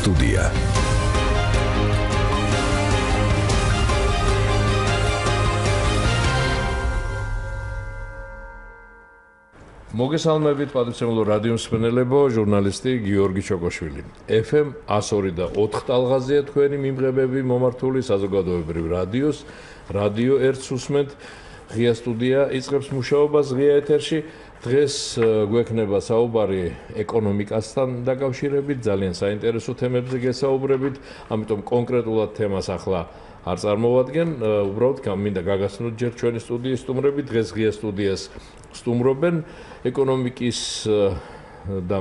სტუდია. მოგესალმებით პატრიციულ რადიო მსმენელებო, ჟურნალისტი გიორგი ჩოკოშვილი. FM 102.4 ტალღაზია თქვენი მიმღებები მომართული საზოგადოებრივ რადიოს, რადიო 1-ს უსმენთ. ღია სტუდია იწყებს მუშაობას ღია ეთერში. დღეს გვექნება საუბარი ეკონომიკასთან დაკავშირებით, ძალიან საინტერესო თემებზე გესაუბრებით, ამიტომ კონკრეტულად თემას ახლა არ წარმოვადგენ, უბრალოდ მინდა გაგაცნოთ ჯერ ჩვენი სტუდიის სტუმრები. დღეს ღია სტუდიას სტუმრობენ ეკონომიკის და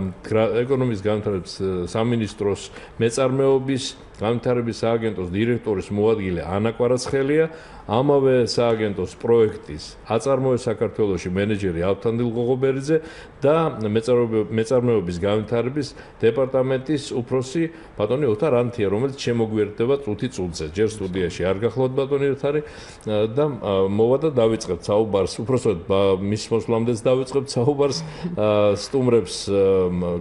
ეკონომიკის განვითარების სამინისტროს მეწარმეობის განვითარების სააგენტოს დირექტორის მოადგილე ანა კვარაცხელია, ამავე სააგენტოს პროექტის აწარმოე საქართველოში მენეჯერი ალფთანდილ ღოღობერიძე და მეწარმეობის განვითარების დეპარტამენტის უფროსი ბატონი ოთარ ანთია, რომელიც შემოგვიერთდება წუთი წუთზე. ჯერ სტუდიაში არ გახლავთ ბატონი ოთარი და მოვა და დავიწყებთ საუბარს, უпроსოდ მის მოსვლამდეც დავიწყებთ საუბარს, სტუმრებს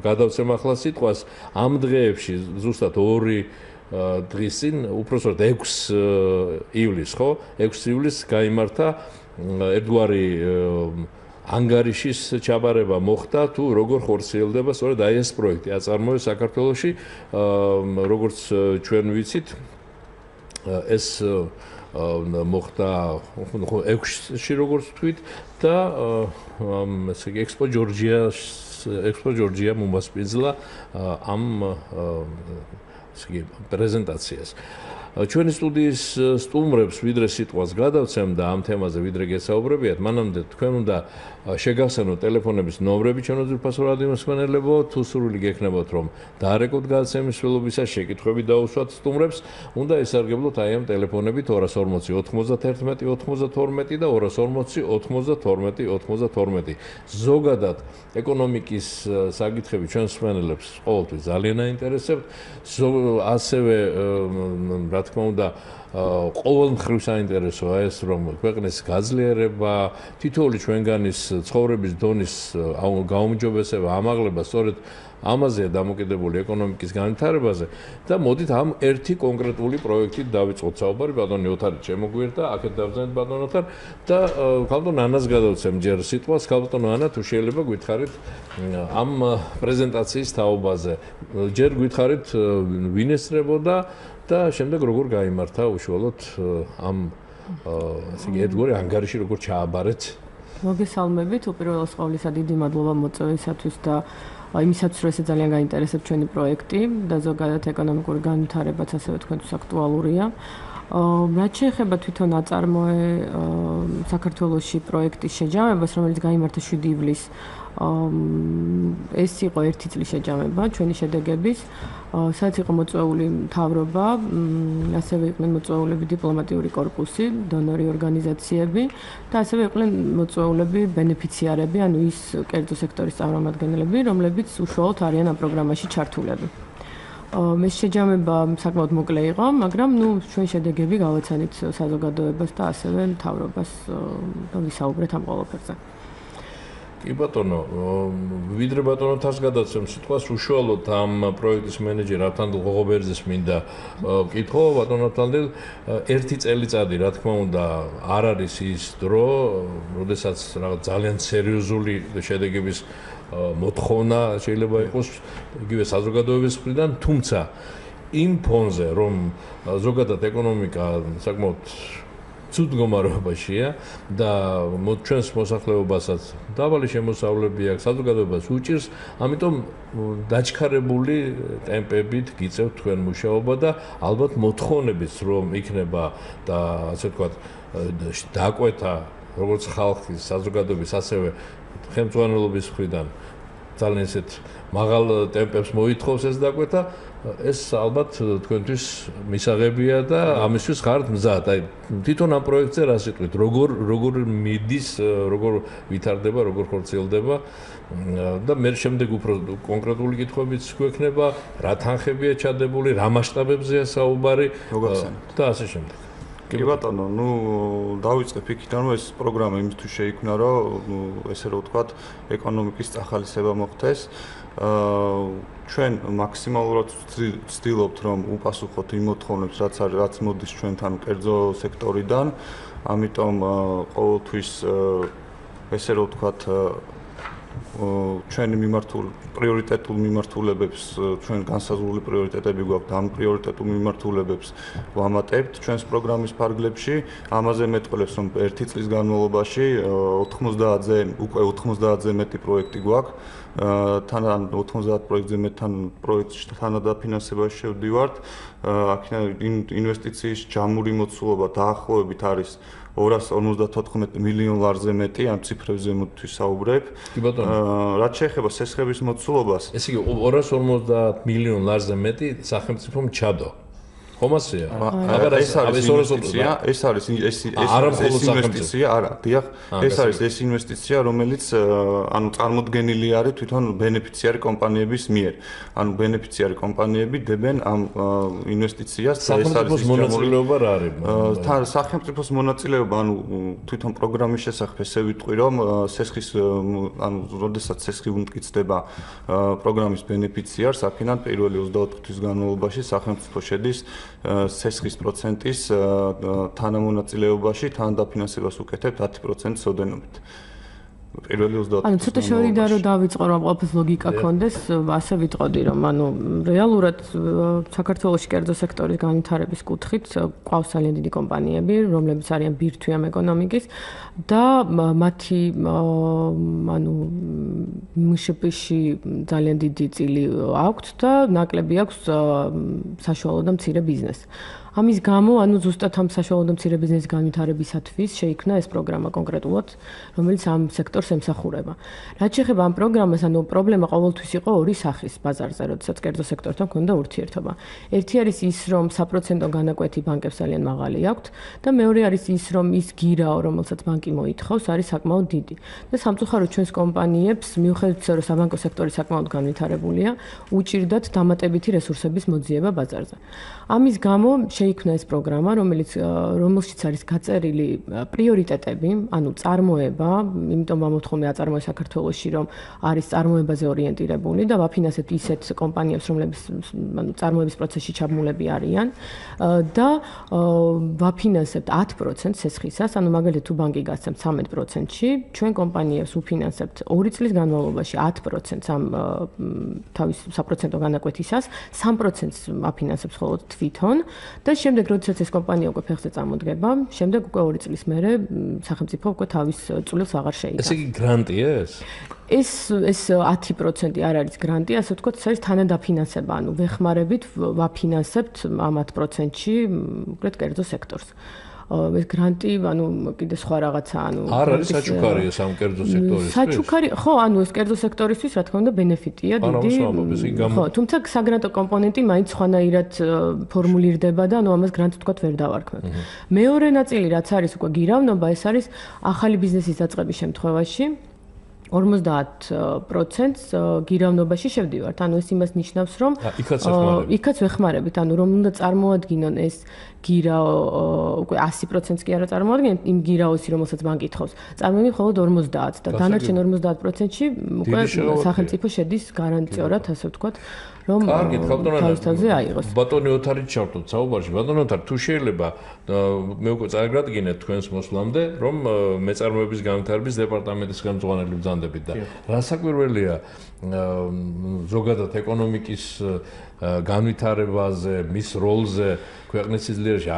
გადავცემ ახლა სიტყვას. ამ დღეებში ზუსტად 2 დღის წინ, უпроსოდ 6 ივლისს, ხო? 6 ივლისს გაიმართა ერთგვარი ანგარიშის ჩაბარება მოხდა, თუ როგორ ხორციელდება სწორედ აი ეს პროექტი აწარმოე საქართველოში, როგორც ჩვენ ვიცით, ეს მოხდა 6-ში როგორც თქვით და ესე იგი ექსპო ჯორჯია მომასპინძლა ამ პრეზენტაციას. ჩვენი სტუდიის სტუმრებს ვიდრე სიტყვას გადავცემ და ამ თემაზე ვიდრე გესაუბრებიათ, მანამდე თქვენ უნდა შეგახსენოთ ტელეფონების ნომრები ჩვენო ძვირფასო რადიო მსმენელებო, თუ სურვილი გექნებათ რომ დაარეკოთ გადაცემის ველობისას, შეკითხვები დაუსვათ სტუმრებს, უნდა ესარგებლოთ აი ამ ტელეფონებით 240 91 92 და 240 92 92. ზოგადად ეკონომიკის საკითხები ჩვენ მსმენელებს ყოველთვის ძალიან აინტერესებთ, ასევე რა თქმა უნდა ყოველმხრივ საინტერესოა ეს, რომ ქვეყნის გაძლიერება, თითოეული ჩვენგანის ცხოვრების დონის გაუმჯობესება, ამაღლება სწორედ ამაზეა დამოკიდებული ეკონომიკის განვითარებაზე და მოდით ამ ერთი კონკრეტული პროექტით დავიწყოთ საუბარი. ბატონი ოთარი შემოგვიერთდა, აქეთ დავზენეთ ბატონ ოთარ და ქალბატონ ანას გადავცემ ჯერ სიტყვას. ქალბატონ ანა, თუ შეიძლება გითხარით ამ პრეზენტაციის თაობაზე, ჯერ გითხარით ვინ ესწრებოდა და შემდეგ როგორ გაიმართა უშუალოდ ამ ესე იგი ერთგვარი ანგარიში როგორ ჩააბარეთ. მოგესალმებით, უპირველეს ყოვლისა დიდი მადლობა მოწვევისათვის და იმისათვის, რომ ესე ძალიან გაინტერესებთ ჩვენი პროექტი და ზოგადად ეკონომიკური განვითარებაც ასევე თქვენთვის აქტუალურია. რაც შეეხება თვითონ აწარმოე საქართველოში პროექტის შეჯამებას, რომელიც გაიმართა 7 ივლისს, ეს იყო 1 წლის შეჯამება ჩვენი შედეგების, სადაც იყო მოწვეული მთავრობა, ასევე იყვნენ მოწვეულები დიპლომატიური კორპუსი, დონორი ორგანიზაციები და ასევე იყვნენ მოწვეულები ბენეფიციარები, ანუ ის კერძო სექტორის წარმომადგენლები, რომლებიც უშუალოდ არიან ამ პროგრამაში ჩართულები. ეს შეჯამება საკმაოდ მოკლე იყო, მაგრამ ჩვენ შედეგები გავაცანით საზოგადოებას და ასევე მთავრობას და ვისაუბრეთ ამ ყველაფერზე. კი ბატონო, ვიდრე ბატონო თავს გადაცემ სიტყვას, უშუალოდ ამ პროექტის მენეჯერ ალფთანდილ ღოღობერიძეს მინდა ვკითხო, ბატონო ალფთანდილ, 1 წელიწადი, რა თქმა უნდა, არ არის ის დრო, როდესაც რაღაც ძალიან სერიოზული შედეგების მოთხოვნა შეიძლება იყოს იგივე საზოგადოების მხრიდან, თუმცა იმ ფონზე, რომ ზოგადად ეკონომიკა საკმაოდ ცუდ მდგომარეობაშია და ჩვენს მოსახლეობასაც დაბალი შემოსავლები აქვს, საზოგადოებას უჭირს, ამიტომ დაჩქარებული ტემპებით გიწევთ თქვენ მუშაობა და ალბათ მოთხოვნებიც რომ იქნება და ასე ვთქვათ დაკვეთა როგორც ხალხის, საზოგადოების, ასევე ხელმძღვანელობის მხრიდან ძალიან ისეთ მაღალ ტემპებს მოითხოვს ეს დაკვეთა, ეს ალბათ თქვენთვის მისაღებია და ამისთვის ხართ მზად. აი თვითონ ამ პროექტზე რა სიტყვით, როგორ მიდის, როგორ ვითარდება, როგორ ხორციელდება და მე შემდეგ უფრო კონკრეტული კითხვებიც გვექნება, რა თანხებია ჩადებული, რა მასშტაბებზეა საუბარი და ასე შემდეგ. კი ბატონო, დავიწყებ იქიდან, რომ ეს პროგრამა იმისთვის შეიქმნა, რომ ესე რომ ვთქვათ, ეკონომიკის წახალისება მოხდეს. ჩვენ მაქსიმალურად ვცდილობთ, რომ უპასუხოთ იმ მოთხოვნებს, რაც მოდის ჩვენთან კერძო სექტორიდან. ამიტომ ყოველთვის ესე რომ ვთქვათ, ჩვენი პრიორიტეტულ მიმართულებებს, ჩვენ განსაზღვრული პრიორიტეტები გვაქვს და ამ პრიორიტეტულ მიმართულებებს ვამატებთ ჩვენს პროგრამის ფარგლებში. ამაზე მეტყველებს, რომ ერთი წლის განმავლობაში 90-ზე მეტი პროექტი გვაქვს. თან 90 პროექტზე მეტთან პროექტში თანადაფინანსებაში შევდივართ. აქედან ინვესტიციის ჯამური მოცულობა დაახლოებით არის 254 მილიონ ლარზე მეტი, ამ ციფრებზე ვისაუბრებ. კი ბატონო. რაც შეეხება სესხების მოცულობას, ესე იგი 250 მილიონ ლარზე მეტი სახელმწიფომ ჩადო. ხომასია? ეს არის ინვესტიცია, არა, დიახ, ეს არის ეს ინვესტიცია, რომელიც ანუ წარმოდგენილი არის თვითონ ბენეფიციარი კომპანიების მიერ. ანუ ბენეფიციარი კომპანიები დებენ ამ ინვესტიციას და ეს არის მონაწილეობა რა არის? სახელმწიფოს მონაწილეობა, ანუ თვითონ პროგრამის შესახებ ესე ვიტყვი, რომ სესხის ანუ როდესაც სესხი უმტკიცდება პროგრამის ბენეფიციარს, აქედან პირველი 24 თვის განმავლობაში სახელმწიფო შედის სესხის პროცენტის თანამონაწილეობაში, თანადაფინანსებას უკეთებთ 10%-ს ოდენობით. პირველი 24. ანუ ცოტა შევიდა რომ დავიწყო რომ ყველაფერს ლოგიკა ქონდეს, ასე ვიტყოდი რომ ანუ რეალურად საქართველოში კერძო სექტორის განვითარების კუთხით ყავს ძალიან დიდი კომპანიები, რომლებიც არიან ბირთვი ამ ეკონომიკის და მათი ანუ მშპ-ში ძალიან დიდი წილი აქვთ და ნაკლები აქვს საშუალო და მცირე ბიზნესს. ამის გამო, ანუ ზუსტად ამ საშუალო და მცირე ბიზნესის განვითარებისათვის შეიქმნა ეს პროგრამა კონკრეტულად, რომელიც ამ სექტორს ემსახურება. რაც შეეხება ამ პროგრამას, ანუ პრობლემა ყოველთვის იყო ორი სახის ბაზარზე, როდესაც კერძო სექტორთან ჰქონდა ურთიერთობა. ერთი არის ის, რომ საპროცენტო განაკვეთი ბანკებს ძალიან მაღალი აქვთ და მეორე არის ის, რომ ის გირაო, რომელსაც ბანკი მოითხოვს, არის საკმაოდ დიდი. და სამწუხაროდ ჩვენს კომპანიებს, მიუხედავად იმისა, რომ საბანკო სექტორი საკმაოდ განვითარებულია, უჭირდათ დამატებითი რესურსების მოძიება ბაზარზე. ამის გამო შეიქმნა ეს პროგრამა, რომელშიც არის გაწერილი პრიორიტეტები, ანუ წარმოება, იმიტომ ვამოთხოვნე აწარმოე საქართველოში, რომ არის წარმოებაზე ორიენტირებული და ვაფინანსებთ ისეთ კომპანიებს, რომლებიც ანუ წარმოების პროცესში ჩაბმულები არიან და ვაფინანსებთ 10% სესხისას, ანუ მაგალითად თუ ბანკი გასცემთ 13%-ში, ჩვენ კომპანიებს ვუფინანსებთ 2 წლის განმავლობაში 10%-ს ამ თავის საპროცენტო განაკვეთისას, 3%-ს ვაფინანსებთ მხოლოდ თვითონ და შემდეგ როდესაც ეს კომპანია უკვე ფეხზე წამოდგება, შემდეგ უკვე 2 წლის მერე სახელმწიფო უკვე თავის წვლილს აღარ შეიტანს. ესე იგი გრანტია ეს? ეს 10% არ არის გრანტი, ასე ვთქვათ, ეს არის თანადაფინანსება, ანუ ვეხმარებით ვაფინანსებთ ამ 10%-ში უკეთ კერძო სექტორს. ეს გრანტი, ანუ კიდე სხვა რაღაცა, ანუ არ არის საჩუქარია სამ კერძო სექტორისთვის. საჩუქარი, ხო, ანუ ეს კერძო სექტორისთვის, რა თქმა უნდა, ბენეფიტია დიდი. ხო, თუმცა საგრანტო კომპონენტი მაინც სხვანაირად ფორმულირდება და ანუ ამას გრანტი თქვათ ვერ დავარქმევთ. მეორე ნაწილი, რაც არის უკვე გირავნობა, ეს არის ახალი ბიზნესის დაწყების შემთხვევაში 50%-ს გირავნობაში შევდივართ. ანუ ეს იმას ნიშნავს, რომ იქაც ვეხმარებით, ანუ რომ უნდა წარმოადგინონ ეს გირაო უკვე 100%-ს კი არა წარმოადგენთ იმ გირაოსი, რომელსაც ბანკი ითხოვს. წარმოიდგინეთ მხოლოდ 50 და დანარჩენ 50%-ში უკვე სახელმწიფო შედის გარანტიორად, ასე ვთქვათ, რომ თავისთავზე აიღოს. ბატონი ოთარით ჩავთოთ საუბარში. ბატონი ოთარი, თუ შეიძლება მე უკვე წარგრადგინეთ თქვენს მოსვლამდე, რომ მეწარმოების განვითარების დეპარტამენტის ხელმძღვანელი ბრძანდებით და რასაკვირველია ზოგადად ეკონომიკის განვითარებაზე, მის როლზე ქვეყნის სიძლიერეში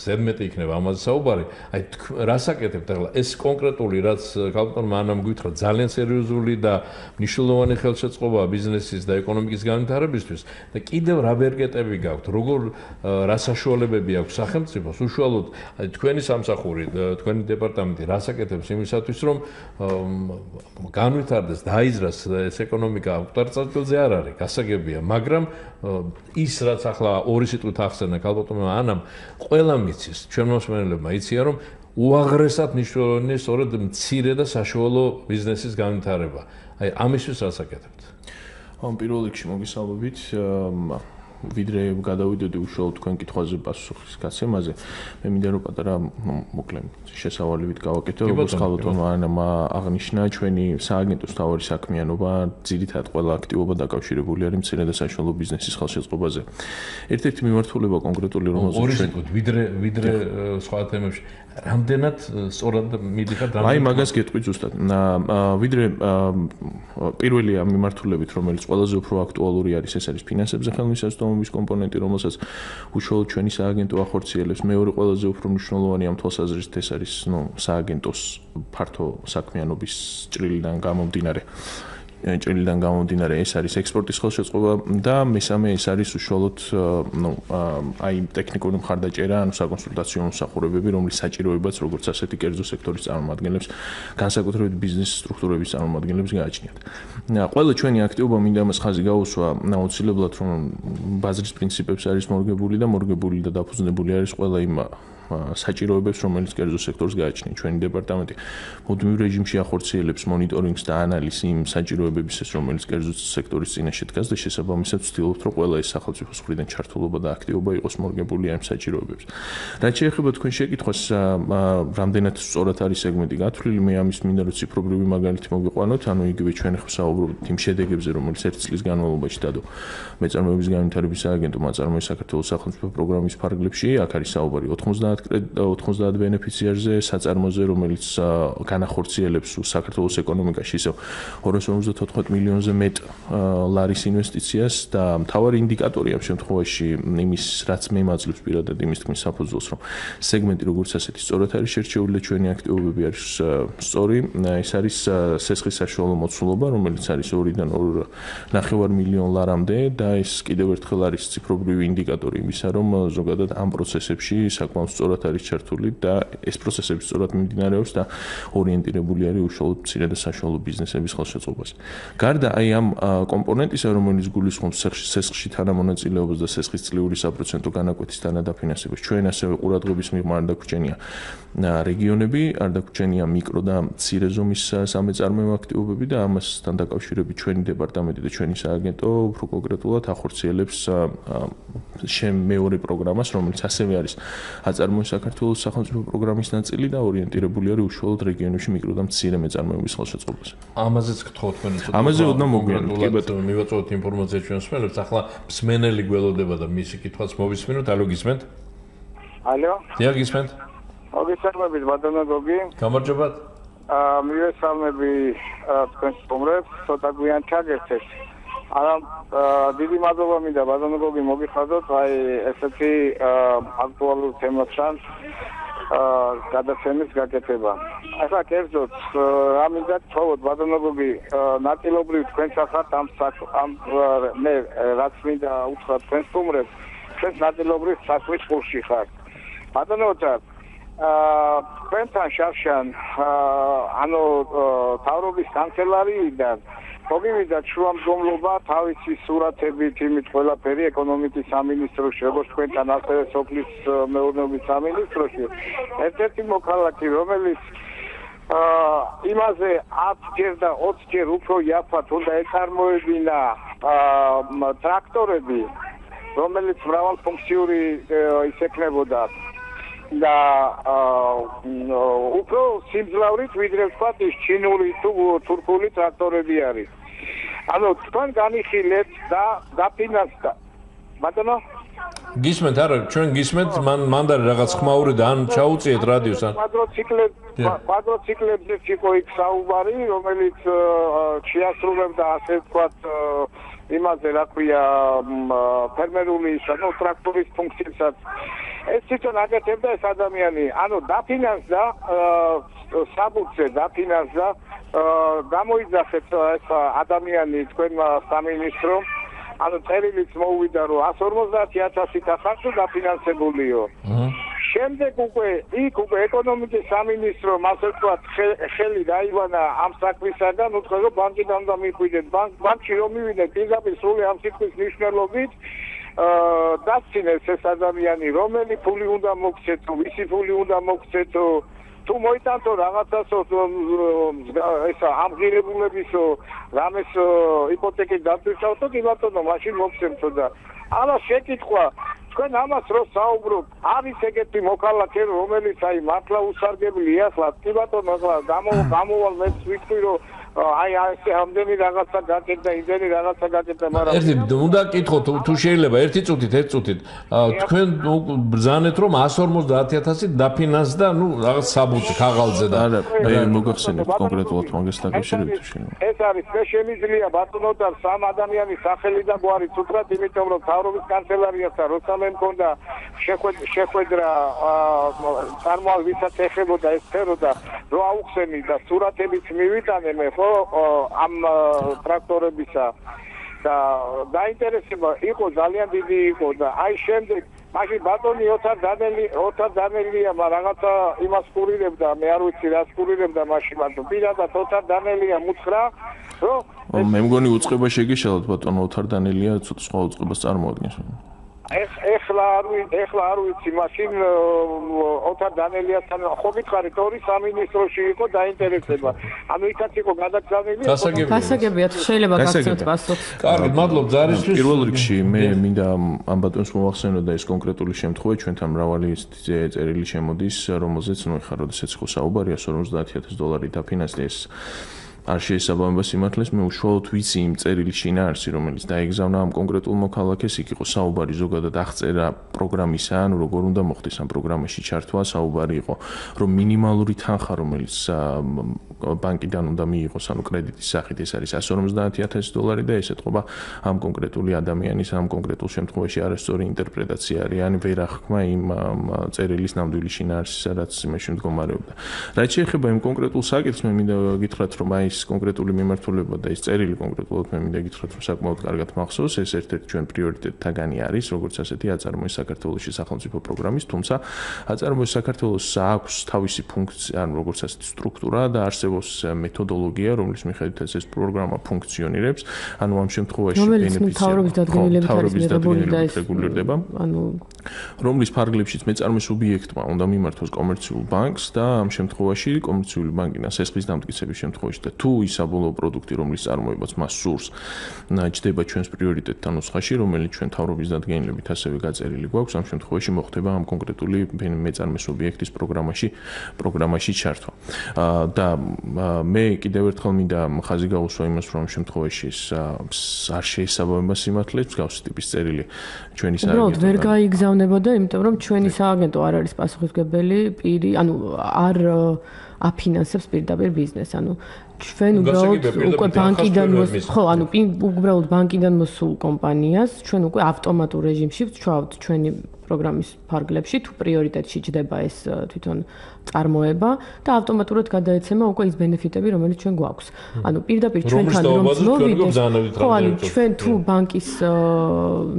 ზედმეტი იქნება ამაზე საუბარი. აი რასაკეთებთ ახლა ეს კონკრეტული რაც კაპიტანმა ანამ გითხრა ძალიან სერიოზული და მნიშვნელოვანი ხელშეწყობაა ბიზნესის და ეკონომიკის განვითარებისთვის და კიდევ რა ბერკეტები გაქვთ, როგორ რა საშუალებები აქვს სახელმწიფოს უშუალოდ თქვენი სამსახური, თქვენი დეპარტამენტი რასაკეთებს იმისათვის რომ განვითარდეს, დაიზრას ეს ეკონომიკა მკვდარ წარწერაზე არ არის, გასაგებია, მაგრამ ის რაც ახლა ორი სიტყვით ახსენა კალბატონმა ანამ, ყველა მიცის, ჩვენ მოსმენელებმა იციან რომ უაღრესად მნიშვნელოვანია სწორედ მცირე და საშუალო ბიზნესის განვითარება. აი ამისთვის რას აკეთებთ? პირველ რიგში მოგესალმებით. ვიდრე გადავიდოდი უშუალოდ თქვენ კითხვაზე პასუხის გაცემაზე, მე მინდა რომ პატარა მოკლე შესავალებით გავაკეთო, როგორც ხალხო ანმა აღნიშნა ჩვენი სააგენტოს თავარი საქმიანობა, ძირითადად ყველა აქტივობა დაკავშირებული არის მცირე და საშუალო ბიზნესის ხელშეწყობაზე. ერთ-ერთი მიმართულება კონკრეტული რომელზეც ჩვენ ვიდრე სხვა თემებში რამდენად სწორად მიდიხარ აი მაგას გეტყვი ზუსტად. ვიდრე პირველი ამ მიმართულებით, რომელიც ყველაზე უფრო აქტუალური არის, ეს არის ფინანსებზე ხელმისაწვდომობის კომპონენტი, რომელსაც უშუალოდ ჩვენი სააგენტო ახორციელებს. მეორე ყველაზე უფრო მნიშვნელოვანი ამ თვალსაზრისით ეს არის, სააგენტოს ფართო საქმიანობის ჭრილიდან გამომდინარე ეს არის ექსპორტის ხელშეწყობა და მესამე ეს არის უშუალოდ აი ტექნიკური მხარდაჭერა, ანუ საკონსულტაციო მსახურებები, რომლის საჭიროებაც როგორც ასეთი კერძო სექტორის წარმომადგენლებს, განსაკუთრებით ბიზნეს სტრუქტურების წარმომადგენლებს გააჩნიათ. ყველა ჩვენი აქტივობა მინდა ამას ხაზი გაუსვა, აუცილებლად რომ ბაზრის პრინციპებს არის მორგებული და დაფუძნებული არის ყველა იმ საჭიროებებს, რომელიც კერძო სექტორს გააჩნია. ჩვენი დეპარტამენტი მუდმივ რეჟიმში ახორციელებს მონიტორინგს და ანალიზს იმ საჭიროებების, რომელიც კერძო სექტორის წინაშე დგას და შესაბამისად ვცდილობთ, რომ ყველა ეს სახელმწიფოს მხრიდან ჩართულობა და აქტივობა იყოს მორგებული ამ საჭიროებებს. რაც შეეხება თქვენ შეკითხვას, რამდენად სწორად არის სეგმენტი გათვლილი, მე ამის მინდა რომ ციფრობრივი მაგალითი მოგიყვანოთ, ანუ იგივე ჩვენ ხსაუბრობთ იმ შედეგებზე, რომელიც 1 წლის განმავლობაში დადო მეწარმეობის განვითარების სააგენტომ აწარმოა საქართველოს სახელმწიფო პროგრამის ფარგლებში, აქ არის საუბარი 90 ბენეფიციარზე, საწარმოზე, რომელიც განახორციელებს საქართველოს ეკონომიკაში ისევ 254 მილიონზე მეტ ლარის ინვესტიციას და მთავარი ინდიკატორი ამ შემთხვევაში იმის, რაც მემაძლევს პირადად იმის თქმის საფუძველს, რომ სეგმენტი როგორც ასეთი სწორად არის შერჩეული და ჩვენი აქტივობები არის სწორი. ეს არის სესხის საშუალო მოცულობა, რომელიც არის 2-დან 2.5 მილიონ ლარამდე და ეს კიდევ ერთხელ არის ციფრობრივი ინდიკატორი იმისა, რომ ზოგადად ამ პროცესებში საკმაოდ სწორად არის ჩართული და ეს პროცესები სწორად მიმდინარეობს და ორიენტირებული არის უშუალოდ მცირე და საშუალო ბიზნესების ხელშეწყობაზე. გარდა აი ამ კომპონენტისა, რომელიც გულისხმობს სესხში თანამონაწილეობას და სესხის წლიური საპროცენტო განაკვეთის თანადაფინანსებას, ჩვენ ასევე ყურადღების მიღმა არ დაგვრჩენია რეგიონები, არ დაგვრჩენია მიკრო და მცირე ზომის სამეწარმეო აქტივობები და ამასთან დაკავშირებით ჩვენი დეპარტამენტი და ჩვენი სააგენტო უფრო კონკრეტულად ახორციელებს მეორე პროგრამას, რომელიც ასევე არის აწარმოებს საქართველოს სახელმწიფო პროგრამის ნაწილი და ორიენტირებული არის უშუალოდ რეგიონებში მიკრო და მცირე მეწარმეობის ხელშეწყობაზე. ამაზეც გთხოვთ თქვენ უცოტა. ამაზე ოდნავ მოგვიანებით. კი ბატონო, მივაწვევთ ინფორმაცია ჩვენს მსმენელებს. ახლა მსმენელი გველოდება და მისი კითხვაც მოვისმინოთ. ალო გისმენთ? ალო? დიახ, გისმენთ? მოგესალმებით ბატონო გოგი. გამარჯობათ. მივესალმები თქვენს სტუმრებს, ცოტა გვიან ჩაგერთეთ. დიდი მადლობა მინდა ბატონო გოგი მოგიხადოთ აი ესეთი აქტუალურ თემასთან გადაცემის გაკეთება. ახლა კერძოდ ამინდა თხოვოთ ბატონო გოგი ნაწილობრივ თქვენ სახართ ამ მე რაც მინდა უთხრა თქვენ სტუმრებს, თქვენ ნაწილობრივ საქმის კურსში ხართ. ბატონო თქვენთან შარშან ანუ თავრობის კანცელარიიდან მოგივიდა შუამდგომლობა თავისი სურათებით იმით ყველაფერი ეკონომიკის სამინისტროში, როგორც თქვენთან ასევე სოფლის მეურნეობის სამინისტროში. ერთ-ერთი მოქალაქე, რომელიც იმაზე 10-ჯერ და 20-ჯერ უფრო იაფად უნდა ეთარმოებინა ტრაქტორები, რომელიც მრავალფუნქციური ისექნებოდა და უფრო სიმძლავრით ვიდრე ვთქვათ ის ჩინური თუ თურქული ტრაქტორები არის. ანუ თქვენ განიხილეთ და დაფინანსდა. ბატონო? გისმენთ არა, ჩვენ გისმენთ, მანდ არის რაღაც ხმაური და ან ჩაუწიეთ რადიოს ან კვადროციკლებზე იყო იქ საუბარი, რომელიც შეასრულებდა ასე ვთქვათ იმაზე რა ქვია ფერმერული ანუ ტრაქტორის ფუნქციასაც. ეს თვითონ აკეთებდა ეს ადამიანი, ანუ დაფინანსდა საბუთზე დაფინანსდა გამოიძახეთ ეს ადამიანი თქვენმა სამინისტრომ, ანუ წერილიც მოუვიდა რომ 150,000 ახალ დაფინანსებულიო. შემდეგ უკვე ეკონომიკის სამინისტრომ ასე ვთქვათ ხელი დაიβანა ამ საქმისაგან, უთხრა რომ ბანკიდან უნდა მიხვიდეთ, ბანკში რომ მივიდეთ პირდაპირ სრული ამ სიტყვის მნიშვნელობით დასცინეს ეს ადამიანი, რომელი ფული უნდა მოგცეთო, ვისი ფული უნდა მოგცეთო თუ მოიტანთო რაღაცასო ესა ამღირებულების რამეს იპოთეკით დაწვისავთო კი ბატონო მაშინ მოგცემთო და ამა შეკითხვა თქვენ ამას რო საუბრობთ არის ეგეთი მოქალაქე რომელიც აი მართლა უსარგებლია ახლა კი ბატონო ახლა გამოვალ მე ვიტყვი რომ აი ასე ამდენი რაღაცა გაკეთდა, იმდენი რაღაცა გაკეთდა, მაგრამ ერთი უნდა გითხოთ თუ შეიძლება ერთი წუთით თქვენ ბრძანეთ რომ 150,000 დაფინანსდა, ნუ რაღაც საბუთი ქაღალდზე და არა, მოგახსენებთ კონკრეტულად მაგას დაკავშირებით შეიძლება. ეს არის მე შემიძლია ბატონო და სამ ადამიანის სახელი და გვარი თუტრად, იმიტომ რომ თავრობის კანცელარიასთან როცა მე მქონდა შეხვედრა წარმოალ ვისაც ეხებოდა ეს სფერო და რო აუხსენი და სურათებიც მივიტანე მე ამ ტრაქტორებისა და დაინტერესება იყო ძალიან დიდი იყო და აი შემდეგ მაშინ ბატონი ოთარ დანელია რაღაცა იმას კურირებდა მე არ ვიცი რას კურირებდა მაშინ ბატონო პირადად ოთარ დანელია მუთხრა რომ მე მგონი უწყება შეგეშალოთ ბატონო ოთარ დანელია ცოტა სხვა უწყებას წარმოადგენს ეხლა არ ვიცი მაშინ ოთარ დანელიასთან ხო გითხარით 2-3 მინისტროში იყო დაინტერესება ანუ იქაც იყო გადაგზავნილი გასაგებია შეიძლება გაგცნოთ პასუხს კარგი მადლობ ზარისთვის პირველ რიგში მე მინდა ამ ბატონს მოვახსენო და ეს კონკრეტული შემთხვევა ჩვენთან მრავალი წერილი შემოდის რომელზეც ნუ ხარ როდესაც ხო საუბარია $50,000 დაფინანსდა ეს არ შეესაბამება სიმართლეს მე უშუალოდ ვიცი იმ წერილის შინაარსი რომელიც დაეგზავნა ამ კონკრეტულ მოქალაქეს იქ იყო საუბარი ზოგადად აღწერა პროგრამისა ანუ როგორ უნდა მოხდეს ამ პროგრამაში ჩართვა საუბარი იყო რომ მინიმალური თანხა რომელიც ბანკიდან უნდა მიიღოს ანუ კრედიტის სახით ეს არის $150,000 და ეს ეთყობა ამ კონკრეტული ადამიანის ამ კონკრეტულ შემთხვევაში არასწორი ინტერპრეტაცია არის ან ვერ აღქმა იმ წერილის ნამდვილი შინაარსისა რაც იმაში მდგომარეობდა რაც შეეხება იმ კონკრეტულ საკითხს მე მინდა გითხრათ რომ აი კონკრეტული მიმართულება და ეს წერილი კონკრეტულად მე მინდა გითხრათ რომ საკმაოდ კარგად მახსოვს ეს ერთ-ერთი ჩვენ პრიორიტეტთაგანი არის როგორც ასეთი აწარმოის საქართველოში სახელმწიფო პროგრამის თუმცა აწარმოის საქართველოს აქვს თავისი ფუნქცია ანუ როგორც ასეთი სტრუქტურა და არსებობს მეთოდოლოგია რომლის მიხედვითაც ეს პროგრამა ფუნქციონირებს ანუ ამ შემთხვევაში ბენეფიცია თავრობის დადგენილებით რეგულირდება ანუ რომლის ფარგლებშიც მეწარმე სუბიექტმა უნდა მიმართოს კომერციულ ბანკს და ამ შემთხვევაში კომერციული ბანკიდან სესხლის დამტკიცების შემთხვევაში და თუ ის საბოლოო პროდუქტი რომლის წარმოებაც მას სურს ჯდება ჩვენს პრიორიტეტთან ნუსხაში რომელიც ჩვენ თავრობის დადგენილებით ასევე გაწერილი გვაქვს ამ შემთხვევაში მოხდება ამ კონკრეტული მეწარმე სუბიექტის პროგრამაში ჩართვა და მე კიდევ ერთხელ მინდა ხაზი გაუსვა იმას რომ ამ შემთხვევაში არ შეესაბამება სიმართლეს მსგავსი ტიპის წერილი ჩვენი სააგენტო ვერ გაიგზავნებოდა იმიტომ რომ ჩვენი სააგენტო არ არის პასუხისმგებელი პირი ანუ არ აფინანსებს პირდაპირ ბიზნესს ანუ ჩვენ უბრალოდ უკვე ბანკიდან ხო ანუ უბრალოდ ბანკიდან მოსულ კომპანიას ჩვენ უკვე ავტომატურ რეჟიმში ვცვავთ ჩვენი პროგრამის ფარგლებში თუ პრიორიტეტში ჯდება ეს თვითონ წარმოება და ავტომატურად გადაეცემა უკვე ის ბენეფიტები რომელიც ჩვენ გვაქვს ანუ პირდაპირ ჩვენთან რომ მოვიდეთ ხო ანუ ჩვენ თუ ბანკის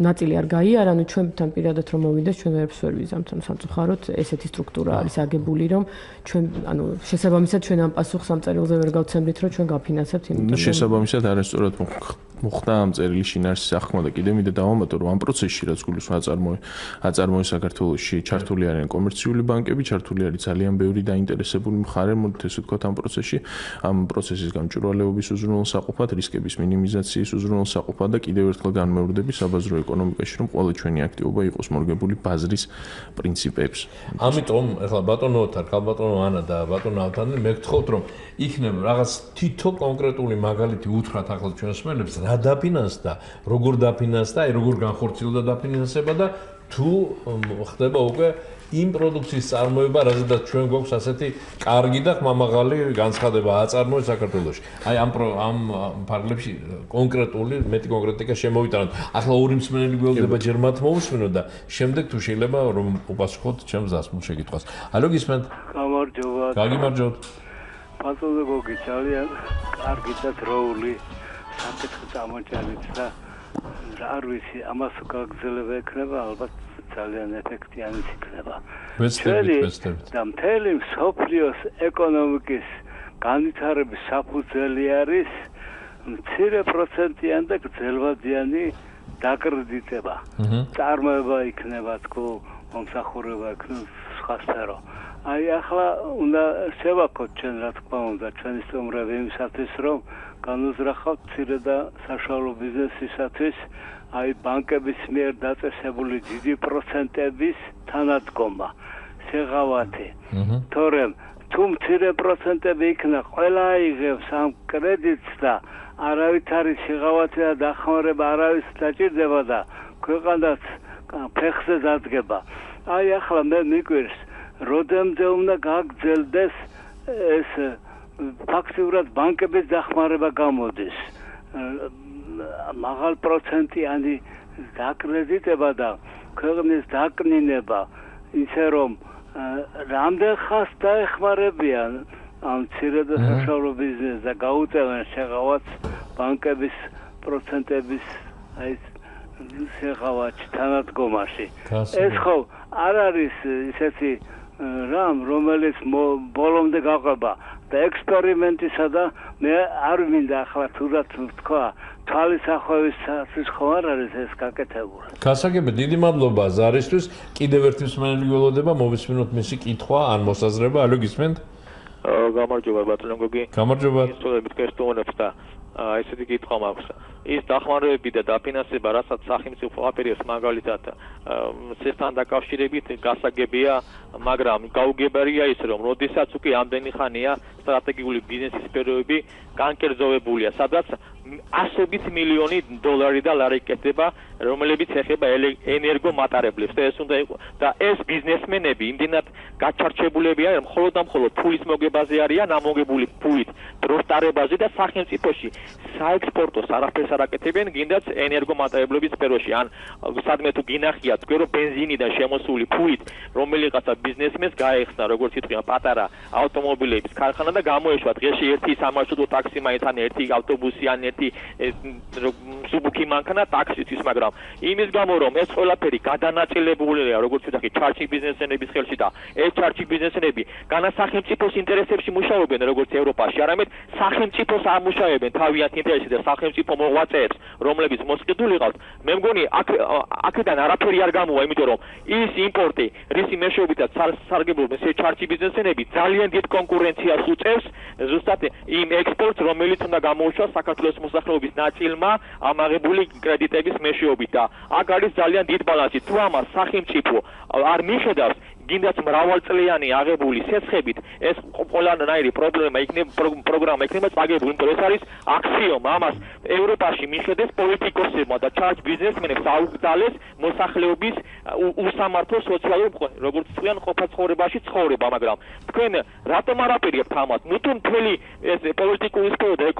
ნაწილი არ გაიარა ანუ ჩვენთან პირადად რომ მოვიდეს ჩვენ ვერაფერს ვერ ვიზამთ ანუ სამწუხაროდ ესეთი სტრუქტურა არის აგებული რომ ჩვენ ანუ შესაბამისად ჩვენ ამ პასუხს ამ წერილზე ვერ გავცემდით რომ ჩვენ გავფინანსებთ იმიტომ შესაბამისად არასწორად მოხდა ამ წერილის შინაარსის აღქმა და კიდევ მინდა დავამატო რომ ამ პროცესში რაც გულისხმობს აწარმოი საქართველოში ჩართული არიან კომერციული ბანკები ჩართული არის ძალიან ბევრი დაინტერესებული მხარე მოდით ესე ვთქვათ ამ პროცესში ამ პროცესის გამჭვირვალეობის უზრუნველსაყოფად რისკების მინიმიზაციის უზრუნველსაყოფად და კიდევ ერთხელ განმეორდები საბაზრო ეკონომიკაში რომ ყველა ჩვენი აქტივობა იყოს მორგებული ბაზრის პრინციპებს ამიტომ ეხლა ბატონო ოთარ ქალბატონო ანა და ბატონო ავთანელი მე გთხოვთ რომ იქნება რაღაც თითო კონკრეტული მაგალითი უთხრათ ახლა ჩვენს მსმენელებს რა დაფინანსდა როგორ დაფინანსდა აი როგორ განხორციელდა დაფინანსება და თუ ხდება უკვე იმ პროდუქციის წარმოება, რაზედაც ჩვენ გვაქვს ასეთი კარგი და ხმამაღალი განცხადება აწარმოე საქართველოში. აი ამ ფარგლებში კონკრეტული მეტი კონკრეტიკა შემოვიტანოთ. ახლა ორი მსმენელი გველდება ჯერ მათ მოусმინოთ და შემდეგ თუ შეიძლება რომ უპასუხოთ ჩემს დასმულ შეკითხვას. ალო გისმენთ? გამარჯობა. გაგიმარჯობთ. ბატონო გოგი ძალიან კარგი და დროული საკითხი წამოჭრით და არ ვიცი ამას გაგრძელება ექნება ალბათ ძალიან ეფექტიანი იქნება. ვეცდებით და მთელი მსოფლიოს ეკონომიკის განვითარების საფუძველი არის მცირე პროცენტიანი და გრძელვადიანი დაკრედიტება. წარმოება იქნება თქო მომსახურება იქნება სხვა სფერო. აი ახლა უნდა შევაქოთ ჩვენ რა თქმა უნდა ჩვენი სტუმრები იმისათვის რომ განუზრახავთ მცირე და საშუალო ბიზნესისათვის აი ბანკების მიერ დაწესებული დიდი პროცენტების თანადგომა შეღავათი თორემ თუ მცირე პროცენტები იქნა ყველა იღებს ამ კრედიტს და არავითარი შეღავათი და დახმარება არავის დაჭირდება და ქვეყანაც ფეხზე დადგება აი ახლა მე მიგვირს როდემდე უნდა გაგრძელდეს ეს ფაქტიურად ბანკების დახმარება გამოდის მაღალ პროცენტიანი დაკრედიტება და ქვეყნის დაკნინება ისე რომ რამდენ ხანს დაეხმარებიან ამ მცირე და საშუალო ბიზნესს და გაუწევენ შეღავათს ბანკების პროცენტების აი შეღავათში თანადგომაში ეს ხო არ არის ისეთი რამ რომელიც ბოლომდე გაყვება და ექსპერიმენტისა და მე არ მინდა ახლა თუნდაც თქვა თვალის ახვევისათვის ხო არ არის ეს გაკეთებული გასაგებია დიდი მადლობა ზარისთვის კიდევ ერთი მსმენელი გველოდება მოვისმინოთ მისი კითხვა ან მოსაზრება ალო გისმენთ გამარჯობა ბატონო გოგი გამარჯობა ისწავლებით გესტუმრებს და ესეთი კითხვა მაქვს ის დახმარებები და დაფინანსება რასაც სახელმწიფო აპირებს მაგალითად სესთან დაკავშირებით გასაგებია მაგრამ გაუგებარია ის რომ როდესაც უკვე ამდენი ხანია სტრატეგიული ბიზნესის სფეროები განკერძოვებულია სადაც ასობით მილიონი დოლარი და ლარი კეთდება რომლებიც ეხება ენერგო მატარებლებს და ეს უნდა იყოს და ეს ბიზნესმენები იმდენად გაჩარჩებულები არიან მხოლოდ და მხოლოდ ფულის მოგებაზე არიან ამოგებული ფულით დროს ტარებაზე და სახელმწიფოში საექსპორტოს არაფერს არ აკეთებენ გინდაც ენერგო მატარებლების სფეროში ან სადმე თუ გინახიათ თქვენ რომ ბენზინიდან შემოსული ფულით რომელიღაცა ბიზნესმენს გაეხსნა როგორც ითქვია პატარა ავტომობილების ქარხანა და გამოეშვა დღეში ერთი სამარშრუტო ტაქსი მაინც ან ერთი ავტობუსი ან ერთი სუბუქი მანქანა ტაქსისთვის მაგრამ იმის გამო რომ ეს ყველაფერი გადანაწილებულია როგორც ვთქვი ჩარჩი ბიზნესმენების ხელში და ეს ჩარჩი ბიზნესმენები განსახელმწიფოს ინტერესებში მუშაობენ როგორც ევროპაში არამედ სახელმწიფოს ამუშავებენ თავიანთ ინტერესში და სახელმწიფო მოღვაწეებს რომლებიც მოსყიდული ყავთ მე მგონი აქედან არაფერი არ გამოვა იმიტომ რომ ის იმპორტი რისი მეშვეობითაც სარგებლობენ ეს ჩარჩი ბიზნესმენები ძალიან დიდ კონკურენციას უწევს ზუსტად იმ ექსპორტს რომელიც უნდა გამოუშვას საქართველოს მოსახლეობის ნაწილმა ამაღებული კრედიტების მეშვეობით და აქ არის ძალიან დიდ ბალანსი თუ ამას სახელმწიფო არ მიხედავს გინდაც მრავალწლიანი აღებული სესხებით ეს ყველანაირი პროგრამა იქნება წაგებული იმიტომ ეს არის აქსიომა ამას ევროპაში მიხედეს პოლიტიკოსებმა და ჩარჩ ბიზნესმენებს აუგდალეს მოსახლეობის უსამართლო სოციალურ როგორც თქვენ ყოფა ცხოვრებაში ცხოვრება მაგრამ თქვენ რატომ არაპირებთ ამას ნუ თუ მთელი ეს პოლიტიკური სფერო და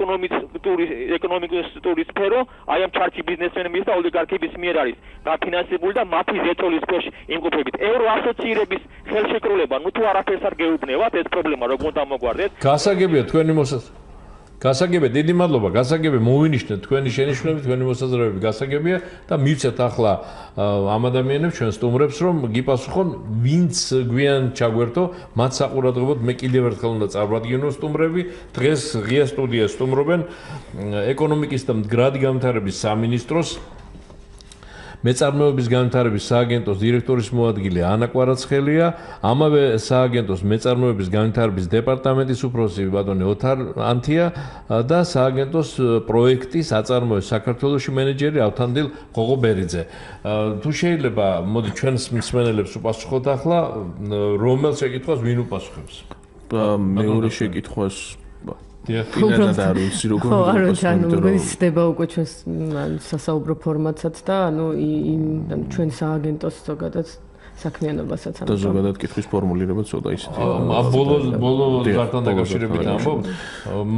ეკონომიკური სფერო აი ამ ჩარჩი ბიზნესმენების და ოლიგარქების მიერ არის დაფინანსებული და მათი ზეწოლის ქვეშ იმყოფებით ევროასოცირების ხელშეკრულება ნუ თუ არაფერს არ გეუბნევათ ეს პრობლემა როგორ უნდა მოგვარდეთ გასაგებია თქვენი გასაგებია დიდი მადლობა გასაგებია მოვინიშნეთ თქვენი შენიშვნები თქვენი მოსაზრებები გასაგებია და მივცეთ ახლა ამ ადამიანებს ჩვენ სტუმრებს რომ გიპასუხონ ვინც გვიან ჩაგვერთო მათ საყურადღებოდ მე კიდევ ერთხელ უნდა წარვადგინო სტუმრები დღეს ღია სტუდია სტუმრობენ ეკონომიკის და მდგრადი განვითარების სამინისტროს მეწარმეობის განვითარების სააგენტოს დირექტორის მოადგილე ანა კვარაცხელია, ამავე სააგენტოს მეწარმეობის განვითარების დეპარტამენტის უფროსი ბატონი ოთარ ანთია და სააგენტოს პროექტის აწარმოების საქართველოში მენეჯერი ავთანდილ ყოყობერიძე. თუ შეიძლება, მოდი ჩვენს მსმენელებს უპასუხოთ ახლა, რომელ შეკითხვას ვინ უპასუხებს? მეორე შეკითხვას პირადად არ ვიცი როგორ მოგვიწევა უკვე ჩვენს სასაუბრო ფორმატსაც და ანუ იმ ჩვენ სააგენტოს ზოგადად საქმიანობასაც და ზოგადად კითხვის ფორმულირება ცოტა ისეთი ბოლო გართან დაკავშირებით ამბობ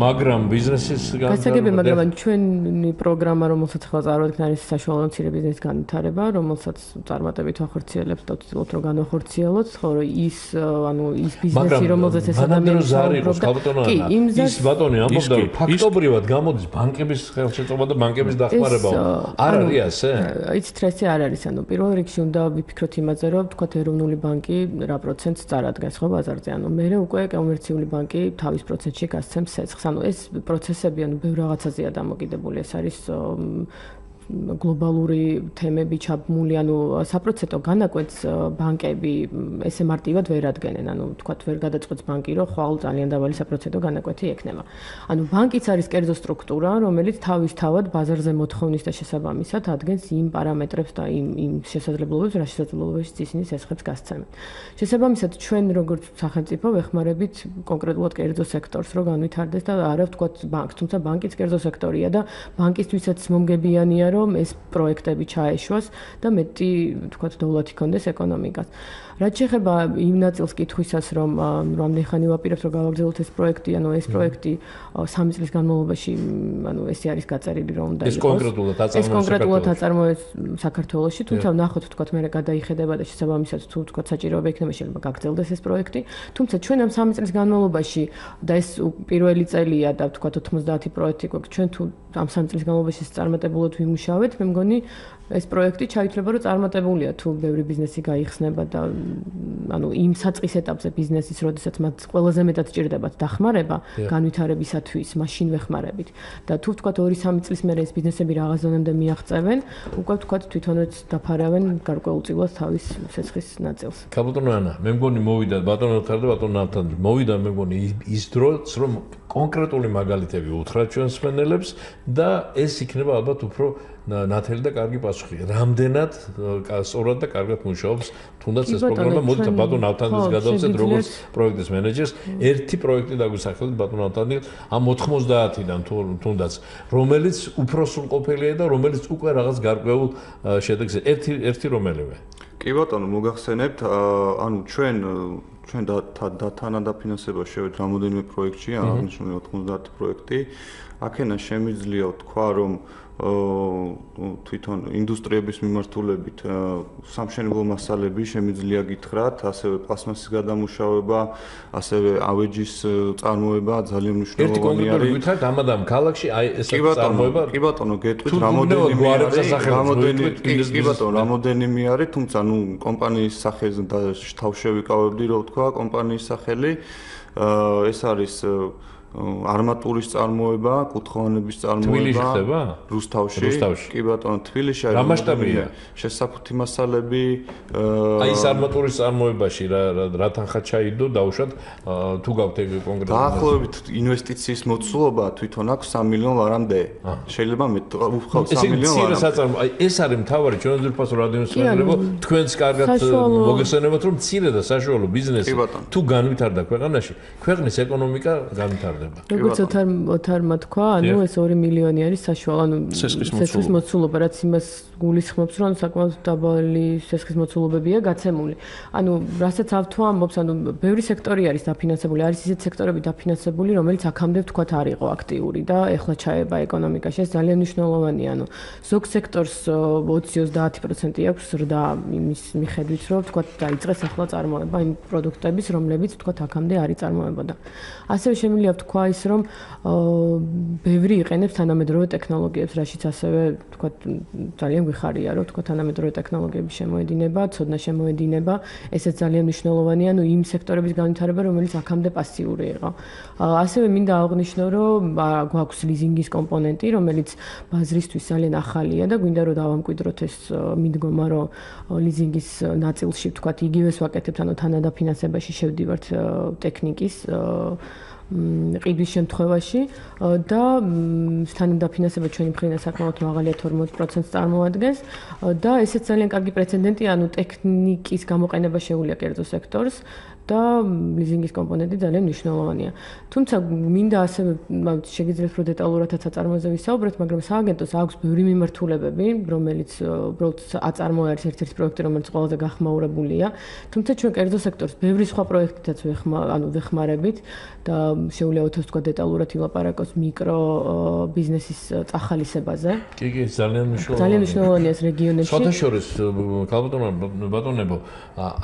მაგრამ ბიზნესის გასაგებია მაგრამ ჩვენი პროგრამა რომელსაც ახლა წარვადგენ არის საშუალო მცირე ბიზნესის განვითარება რომელსაც წარმატებით ვახორციელებთ და ვცდილობთ რომ განვახორციელოთ ხო რომ ის ანუ ის ბიზნესი რომელზეც ეს ადამიანი საუბრობდა კი ის ბატონი ამბობდა რომ ფაქტობრივად გამოდის ბანკების ხელშეწყობა და ბანკების დახმარება არ არის ასე იცით რა ეს არ არის ანუ პირველ რიგში უნდა ვიფიქროთ იმაზე რომ თქვათ ეროვნული ბანკი რა პროცენტს წარადგენს ხო ბაზარზე ანუ მე უკვე კომერციული ბანკი თავის პროცენტში გასცემს სესხს ანუ ეს პროცესები ანუ ბევრ რაღაცაზეა დამოკიდებული ეს არის გლობალური თემები ჩაბმული, ანუ საპროცენტო განაკვეთს ბანკები ესე მარტივად ვერ ადგენენ, ანუ თქვათ ვერ გადაწყვეტს ბანკი, რომ ხვალ ძალიან დაბალი საპროცენტო განაკვეთი ექნება. ანუ ბანკიც არის კერძო სტრუქტურა, რომელიც თავისთავად ბაზარზე მოთხოვნის და შესაბამისად ადგენს იმ პარამეტრებს და იმ შესაძლებლობებს, რა შესაძლებლობებიც ისინი ესხებს გასცემენ. შესაბამისად, ჩვენ როგორც სახელმწიფო ვეხმარებით კონკრეტულად კერძო სექტორს, რომ განვითარდეს და არა ვთქვათ ბანკს, თუმცა ბანკიც კერძო სექტორია და ბანკისთვისაც მომგებიანია, რომ ეს პროექტები ჩაეშვას და მეტი ვთქვათ დოვლად იქონდეს ეკონომიკას. რაც შეეხება იმ ნაწილს კითხვისას, რომ რამდენი ხანი ვაპირებთ, რომ გავაგრძელოთ ეს პროექტი, ანუ ეს პროექტი 3 წლის განმავლობაში, ანუ ესე არის გაწერილი, რომ უნდა იყოს. ეს კონკრეტულად აწარმოეს საქართველოში, თუმცა ნახოთ, ვთქვათ, მე გადაიხედება და შესაბამისად თუ ვთქვათ საჭიროება იქნება შეიძლება გაგრძელდეს ეს პროექტი, თუმცა ჩვენ ამ 3 წლის განმავლობაში და ეს პირველი წელია და ვთქვათ 90 პროექტი გვაქვს, ჩვენ თუ ამ 3 წლის განმავლობაში წარმატებულად ვიმუშავეთ, მე მგონი ეს პროექტი ჩაითვლება, რომ წარმატებულია თუ ბევრი ბიზნესი გაიხსნება და ანუ იმ საწყის ეტაპზე ბიზნესის, როდესაც მათ ყველაზე მეტად ჭირდებათ დახმარება განვითარებისათვის, მაშინ ვეხმარებით. და თუ ვთქვათ 2-3 წლის მერე ეს ბიზნესები რაღაც ზონამდე მიაღწევენ, უკვე ვთქვათ თვითონაც დაფარავენ გარკვეულწილად თავის ცეცხლის ნაწილს. ქალბატონო ანა, მე მგონი მოვიდა ბატონო ხარ და ბატონო ნავთან მოვიდა მე მგონი ის დროც, რომ კონკრეტული მაგალითები უთხრათ ჩვენს მსმენელებს და ეს იქნება ალბათ უფრო ნათელი და კარგი პასუხი. რამდენად სწორად და კარგად მუშაობს თუნდაც ეს პროგრამა. მოდით ბატონ ავთანდილს გადავწევთ როგორც პროექტის მენეჯერს. ერთი პროექტი დაგვისახელეთ ბატონ ავთანდილ ამ 90-დან თუნდაც, რომელიც უფრო სრულყოფილია და რომელიც უკვე რაღაც გარკვეულ შედეგს ერთი რომელიმე. კი ბატონო, მოგახსენებთ, ანუ ჩვენ თანადაფინანსება შევეთ რამოდენიმე პროექტში, აღნიშნული 90 პროექტი. აქენა შემიძლია ვთქვა, რომ თვითონ ინდუსტრიების მიმართულებით სამშენებლო მასალები შემიძლია გითხრათ, ასევე პლასმასის გადამუშავება, ასევე ავეჯის წარმოება ძალიან მნიშვნელოვანი არის. ერთი გითხრათ ამადამ ქალაქში აი ეს წარმოება. კი ბატონო, გეტყვით რამოდენიმე არის, თუმცა ნუ კომპანიის სახეზე და თავშევიკავებდი რომ ვთქვა კომპანიის სახელი. ეს არის armaturis წარმოება, კუთხოვანების წარმოება. თბილისში ხდება? რუსთავში. კი ბატონო, თბილისში არის. რა მასშტაბია? შესაფუთი მასალები. აი ეს armaturis წარმოებაში რა თანხა ჩაიდო დაუშვათ თუ გაქვთ კონკრეტულად. დაახლოებით ინვესტიციის მოცულობა თვითონ აქვს 3 მილიონ ლარამდე. შეიძლება მეტ უხავ 3 მილიონ ლარამდე. აი ეს არის მთავარი ჩვენს ძირფას რადიოს მსმენელებო, თქვენს კარგად მოგესალმებათ რომ მცირე და საშუალო ბიზნესი თუ განვითარდა ქვეყანაში, ქვეყნის ეკონომიკა განვითარდა. როგორც ოთარმა თქვა, ანუ ეს 2 მილიონი არის საშუალო, ანუ სესხის მოცულობა, რაც იმას გულისხმობს, რომ საკმაოდ დაბალი სესხის მოცულობებია გაცემული. ანუ რასაც ავთვა ამბობს, ანუ ბევრი სექტორი არის დაფინანსებული, არის ისეთ სექტორები დაფინანსებული, რომელიც აქამდე ვთქვათ არ იყო აქტიური და ეხლა ჩაება ეკონომიკაში, ეს ძალიან მნიშვნელოვანია. ანუ ზოგ სექტორს 20-30% აქვს ზრდა იმის მიხედვით, რომ ვთქვათ დაიწყეს ახლა წარმოება იმ პროდუქტების, რომლებიც ვთქვათ აქამდე არ იწარმოებოდა. ასევე შემიძლია თქვა ის, რომ ბევრი იყენებს თანამედროვე ტექნოლოგიებს, რაშიც ასევე ვთქვათ ძალიან გვიხარია, რომ ვთქვათ თანამედროვე ტექნოლოგიების შემოედინება, ცოდნა შემოედინება, ესეც ძალიან მნიშვნელოვანია, ანუ იმ სექტორების განვითარება, რომელიც აქამდე პასიური იყო. ასევე მინდა აღვნიშნო, რომ გვაქვს ლიზინგის კომპონენტი, რომელიც ბაზრისთვის ძალიან ახალია და გვინდა რომ დავამკვიდროთ ეს მიდგომა, რომ ლიზინგის ნაწილში ვთქვათ იგივეს ვაკეთებთ, ანუ თანადაფინანსებაში შევდივართ ტექნიკის ყიდვის შემთხვევაში და თანადაფინანსება ჩვენი მხრიდან საკმაოდ მაღალია 40%-ს წარმოადგენს და ესეც ძალიან კარგი პრეცედენტია, ანუ ტექნიკის გამოყენება შეუძლია კერძო სექტორს და ლიზინგის კომპონენტი ძალიან მნიშვნელოვანია. თუმცა მინდა ასევე შეგიძლიათ რომ დეტალურადაც აწარმოებზე ვისაუბროთ, მაგრამ სააგენტოს აქვს ბევრი მიმართულებები, რომელიც უბრალოდ აწარმოა არის ერთ-ერთი პროექტი, რომელიც ყველაზე გახმაურებულია. თუმცა ჩვენ კერძო სექტორს ბევრი სხვა პროექტითაც ვეხმარებით და შეუძლია თქვა დეტალურად ილაპარაკოს მიკრო ბიზნესის წახალისებაზე. კი, ძალიან მნიშვნელოვანია. ძალიან მნიშვნელოვანია ეს რეგიონებში. სხვათა შორის, ქალბატონებო,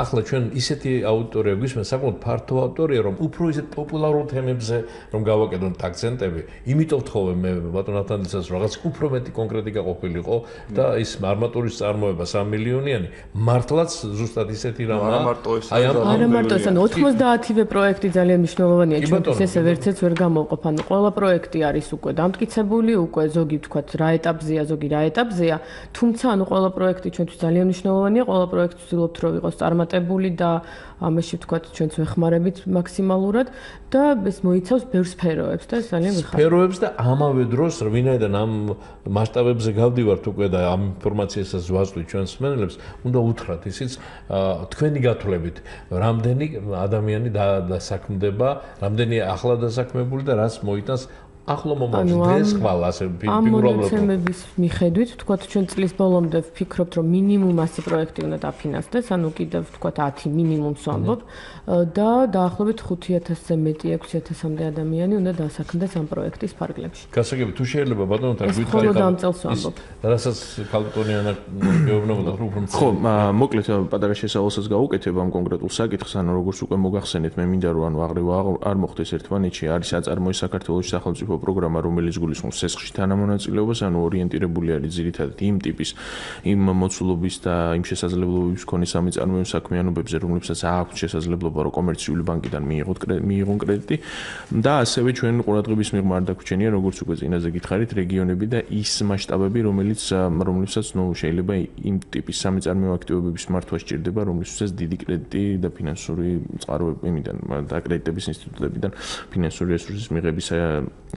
ახლა ჩვენ ისეთი აუდიტორია გვისმენთ, მე საკმაოდ ფართო ავტორია, რომ უფრო ისეთ პოპულარულ თემებზე რომ გავაკეთოთ აქცენტები, იმიტომ ვთხოვე მე ბატონ ათანდისას რაღაც უფრო მეტი კონკრეტიკა ყოფილიყო და ის არმატურის წარმოება 3 მილიონიანი მართლაც ზუსტად ისეთი რამაა. არა მარტო ეს, ანუ 90-ვე პროექტი ძალიან მნიშვნელოვანია, ჩვენთვის ესე ვერცეც ვერ გამოვყოფ, ანუ ყველა პროექტი არის უკვე დამტკიცებული, უკვე ზოგი ვთქვათ რა ეტაპზეა, ზოგი რა ეტაპზეა, თუმცა ანუ ყველა პროექტი ჩვენთვის ძალიან მნიშვნელოვანია, ყველა პროექტი ვცდილობთ რომ იყოს წარმატებული და ამაში ვთქვათ ჩვენც ვეხმარებით მაქსიმალურად და ეს მოიცავს ბევრ სფეროებს და ეს ძალიან ვიხარებ. სფეროებს და ამავე დროს ვინაიდან ამ მასშტაბებზე გავდივართ უკვე და ამ ინფორმაციასაც ვაწვდით ჩვენს მსმენელებს, უნდა უთხრათ ისიც თქვენი გათვლებით, რამდენი ადამიანი დასაქმდება, რამდენი ახლა დასაქმებული და რას მოიტანს ახლა მომავალს ხვალ ასე ფიგურალურად. ამ მონაცემების მიხედვით, ვთქვათ, ჩვენ წლის ბოლომდე ვფიქრობთ, რომ მინიმუმ 100 პროექტი უნდა დაფინანსდეს, ანუ კიდევ ვთქვათ 10 მინიმუმს ვამბობ და დაახლოებით 5000-ზე მეტი 6000-მდე ადამიანი უნდა დასაქმდეს ამ პროექტის ფარგლებში. გასაგები თუ შეიძლება ბატონო თან გითხარი ხოლო ამ წელს ვამბობ. რასაც ქალბატონიანა გეუბნებოდა უფრო ხო, მოკლედ პატარა შესავალსაც გავუკეთებ ამ კონკრეტულ საკითხს, ანუ როგორც უკვე მოგახსენეთ, მე მინდა რომ ანუ აღრევა არ მოხდეს ერთმანეთში, არის აწარმოის საქართველოს სახელმწიფო პროგრამა, რომელიც გულისხმობს სესხში თანამონაწილეობას, ანუ ორიენტირებული არის ძირითადად იმ ტიპის, იმ მოცულობის და იმ შესაძლებლობების მქონე სამიწარმოო საქმიანობებზე, რომლებსაც აქვს შესაძლებლობა რომ კომერციული ბანკიდან მიიღონ კრედიტი და ასევე ჩვენ ყურადღების მიღმა არ დაგვრჩენია, როგორც უკვე წინაზე გითხარით, რეგიონები და ის მასშტაბები, რომლებსაც შეიძლება იმ ტიპის სამიწარმოო აქტივობების მართვა სჭირდება, რომლისთვისაც დიდი კრედიტი და ფინანსური წყაროებიდან და კრედიტების ინსტიტუტებიდან ფინანსური რესურსის მიღების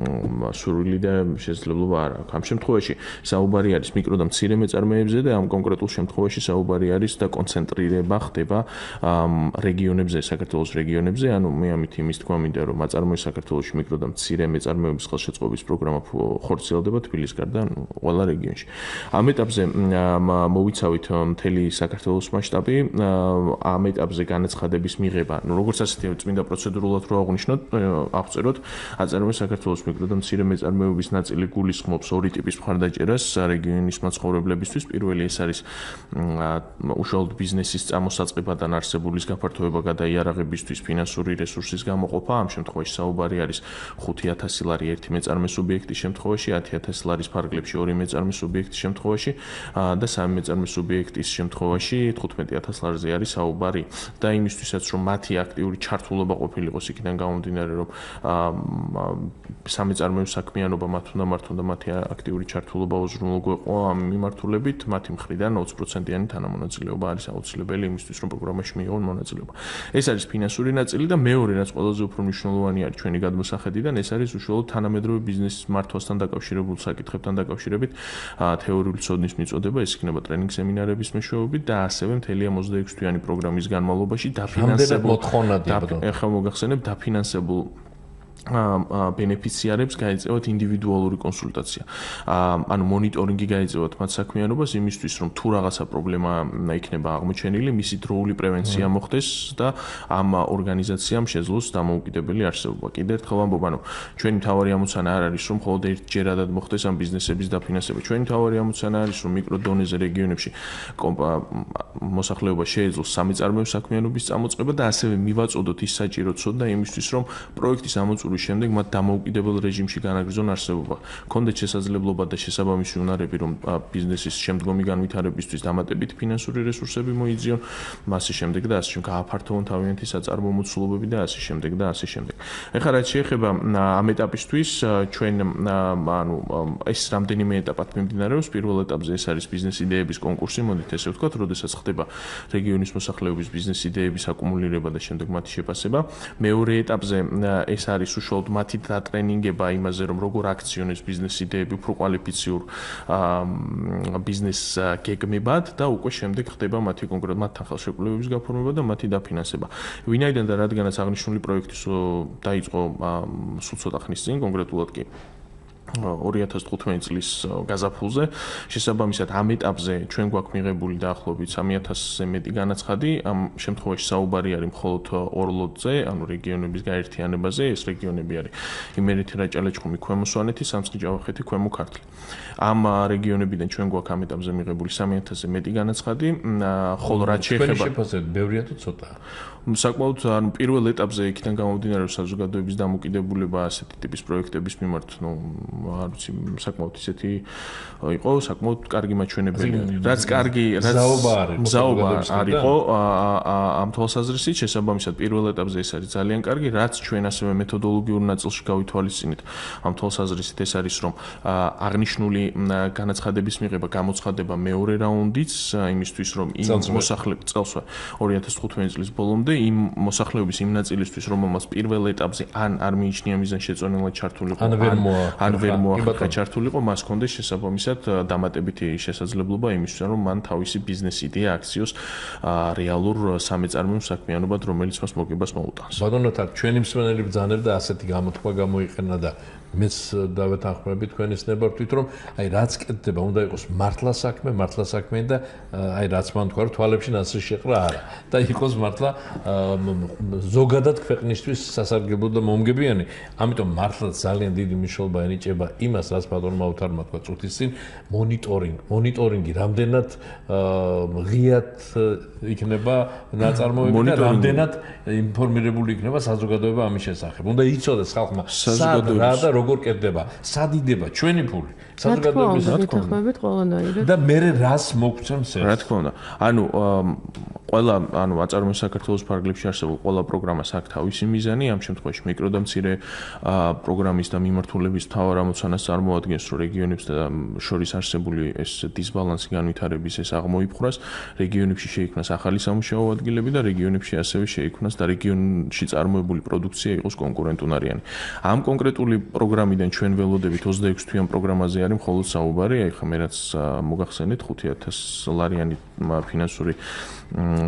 სურვილი და შესაძლებლობა არ აქვს. ამ შემთხვევაში საუბარი არის მიკრო და მცირე მეწარმეებზე და ამ კონკრეტულ შემთხვევაში საუბარი არის და კონცენტრირება ხდება რეგიონებზე, საქართველოს რეგიონებზე, ანუ მე ამით იმის თქვა მინდა რომ აწარმოის საქართველოში მიკრო და მცირე მეწარმეების ხელშეწყობის პროგრამა ხორციელდება თბილისის გარდა ყველა რეგიონში. ამ ეტაპზე მოვიცავით მთელი საქართველოს მასშტაბი, ამ ეტაპზე განაცხადების მიღება, ну როგორც ასეთი წმინდა პროცედურულად რო აღწეროთ, აწარმოის საქართველოს მიკრო და მცირე მეწარმეობის ნაწილი გულისხმობს ორი ტიპის მხარდაჭერას რეგიონის მაცხოვრებლებისთვის. პირველი ეს არის უშუალოდ ბიზნესის წამოსაწყებიდან არსებულის გაფართოება გადაიარაღებისთვის ფინანსური რესურსის გამოყოფა. ამ შემთხვევაში საუბარი არის 5000 ლარი ერთი მეწარმე სუბიექტის შემთხვევაში, 10000 ლარის ფარგლებში ორი მეწარმე სუბიექტის შემთხვევაში და სამი მეწარმე სუბიექტის შემთხვევაში 15000 ლარზე არის საუბარი. და იმისთვისაც რომ მათი აქტიური ჩართულობა ყოფილიყოს იქიდან გამომდინარე რომ სამეწარმეო საქმიანობა მათ უნდა მართონ და მათი აქტიური ჩართულობა უზრუნველყო ამ მიმართულებით მათი მხრიდან 20%-იანი თანამონაწილეობა არის აუცილებელი იმისთვის რომ პროგრამაში მიიღონ მონაწილეობა. ეს არის ფინანსური ნაწილი და მეორე რაც ყველაზე უფრო მნიშვნელოვანი არის ჩვენი გადმოსახედიდან ეს არის უშუალოდ თანამედროვე ბიზნესის მართვასთან დაკავშირებულ საკითხებთან დაკავშირებით თეორიული ცოდნის მიწოდება, ეს იქნება ტრენინგ სემინარების მეშვეობით და ასევე მთელი 26-თვიანი პროგრამის განმავლობაში დაფინანსებულ ახლა მოგახსენებ დაფინანსებულ ბენეფიციარებს გაეწევათ ინდივიდუალური კონსულტაცია. ანუ მონიტორინგი გაეწევათ მათ საქმიანობას იმისთვის, რომ თუ რაღაცა პრობლემა იქნება აღმოჩენილი, მისი დროული პრევენცია მოხდეს და ამ ორგანიზაციამ შეძლოს დამოუკიდებელი არსებობა. კიდევ ერთხელ ამბობ, ანუ ჩვენი მთავარი ამოცანა არ არის, რომ მხოლოდ ერთჯერადად მოხდეს ამ ბიზნესების დაფინანსება. ჩვენი მთავარი ამოცანა არის, რომ მიკრო დონეზე რეგიონებში მოსახლეობა შეეძლოს სამიწარმოო საქმიანობის წამოწყება და ასევე მივაწოდოთ ის საჭირო ცოდნა იმისთვის, რომ პროექტის ამოწურვის შემდეგ მათ დამოუკიდებელ რეჟიმში განაგრძონ არსებობა. ქონდეთ შესაძლებლობა და შესაბამისი უნარები, რომ ბიზნესის შემდგომი განვითარებისთვის დამატებით ფინანსური რესურსები მოიძიონ, მასე შემდეგ და ასე შემდეგ გააფართოვონ თავიანთი საწარმოო მოცულობები და ასე შემდეგ და ასე შემდეგ. ეხლა რაც შეეხება ამ ეტაპისთვის, ჩვენ ანუ ეს რამდენიმე ეტაპად მიმდინარეობს. პირველ ეტაპზე ეს არის ბიზნეს იდეების კონკურსი, მოდით ესე ვთქვათ, როდესაც ხდება რეგიონის მოსახლეობის ბიზნეს იდეების აკუმულირება და შემდეგ მათი შეფასება. მეორე ეტაპზე ეს არის უშუალოდ მათი დატრენინგება იმაზე, რომ როგორ აქციონებს ბიზნეს იდეები უფრო კვალიფიციურ ბიზნეს გეგმებად და უკვე შემდეგ ხდება მათი კონკრეტულად მათთან ხელშეკრულებების გაფორმება და მათი დაფინანსება. ვინაიდან და რადგანაც აღნიშნული პროექტი დაიწყო სულ ცოტა ხნის წინ, კონკრეტულად კი 2015 წლის გაზაფხულზე, შესაბამისად ამ ეტაპზე ჩვენ გვაქვს მიღებული დაახლოებით 3000-ზე მეტი განაცხადი. ამ შემთხვევაში საუბარი არის მხოლოდ ორ ლოტზე, ანუ რეგიონების გაერთიანებაზე. ეს რეგიონები არის იმერეთი, რაჭა-ლეჩხუმი, ქვემო სვანეთი, სამცხე-ჯავახეთი, ქვემო ქართლი. ამ რეგიონებიდან ჩვენ გვაქვს ამ ეტაპზე მიღებული 3000-ზე მეტი განაცხადი, ხოლო რაც შეეხება შეფასებით ბევრია თუ ცოტაა? საკმაოდ ანუ პირველ ეტაპზე იქიდან გამომდინარე საზოგადოების დამოკიდებულება ასეთი ტიპის პროექტების მიმართ, არ ვიცი, საკმაოდ ისეთი იყო, საკმაოდ კარგი მაჩვენებელი. რაც კარგი, რაც მზაობა არ იყო ამ თვალსაზრისით, შესაბამისად პირველ ეტაპზე ეს არის ძალიან კარგი, რაც ჩვენ ასევე მეთოდოლოგიურ ნაწილში გავითვალისწინეთ. ამ თვალსაზრისით ეს არის, რომ აღნიშნული განაცხადების მიღება გამოცხადება მეორე რაუნდიც, იმისთვის, რომ იმ მოსახლეობის წელს 2015 წლის ბოლომდე იმ მოსახლეობის იმ ნაწილისთვის, რომელმაც პირველ ეტაპზე ან არ მიიჩნია მიზანშეწონილად ჩართულიყო, ან ვერ მოახერხა ჩართულიყო, მას ჰქონდეს შესაბამისად დამატებითი შესაძლებლობა იმისთვის, რომ მან თავისი ბიზნეს იდეა აქციოს რეალურ სამეწარმეო საქმიანობად, რომელიც მას მოგებას მოუტანს. ბატონო, ჩვენი მსმენელი ბრძანებდა ასეთი გამოთქვა გამოიყენა და მეც დავეთანხმები თქვენის ნებართვით, რომ აი რაც კეთდება, უნდა იყოს მართლა საქმე და აი რაც მან თქვა, რომ თვალებში ნაცრი შეყრა არა და იყოს მართლა ზოგადად ქვეყნისთვის სასარგებლო და მომგებიანი. ამიტომ მართლა ძალიან დიდი მნიშვნელობა ენიჭება იმას, რაც ბატონმა უთარმა თქვა წუთის წინ, მონიტორინგი რამდენად ღიად იქნება ნაწარმოები და რამდენად ინფორმირებული იქნება საზოგადოება ამის შესახებ. უნდა იცოდეს ხალხმა სად რა და როგორ კეთდება, სად იდება ჩვენი ფული საზოგადოების შეთანხმებით ყველანაირად და მე რას მოგცემს ეს? რა თქმა უნდა. ყველა აწარმოების საქართველოს ფარგლებში არსებულ ყველა პროგრამას აქვს თავისი მიზანი, ამ შემთხვევაში მიკრო და მცირე პროგრამის და მიმართულების მთავარ ამოცანას წარმოადგენს, რომ რეგიონებს და შორის არსებული ეს დისბალანსი განვითარების ეს აღმოიფხვრას, რეგიონებში შეიქმნას ახალი სამუშაო ადგილები და რეგიონებში ასევე შეიქმნას და რეგიონში წარმოებული პროდუქცია იყოს კონკურენტუნარიანი. ამ კონკრეტული პროგრამიდან ჩვენ ველოდებით 26 თვიან პროგრამაზე არის მხოლოდ საუბარი, აი ხა მე რაც მოგახსენეთ 5,000 ლარიანი ფინანსური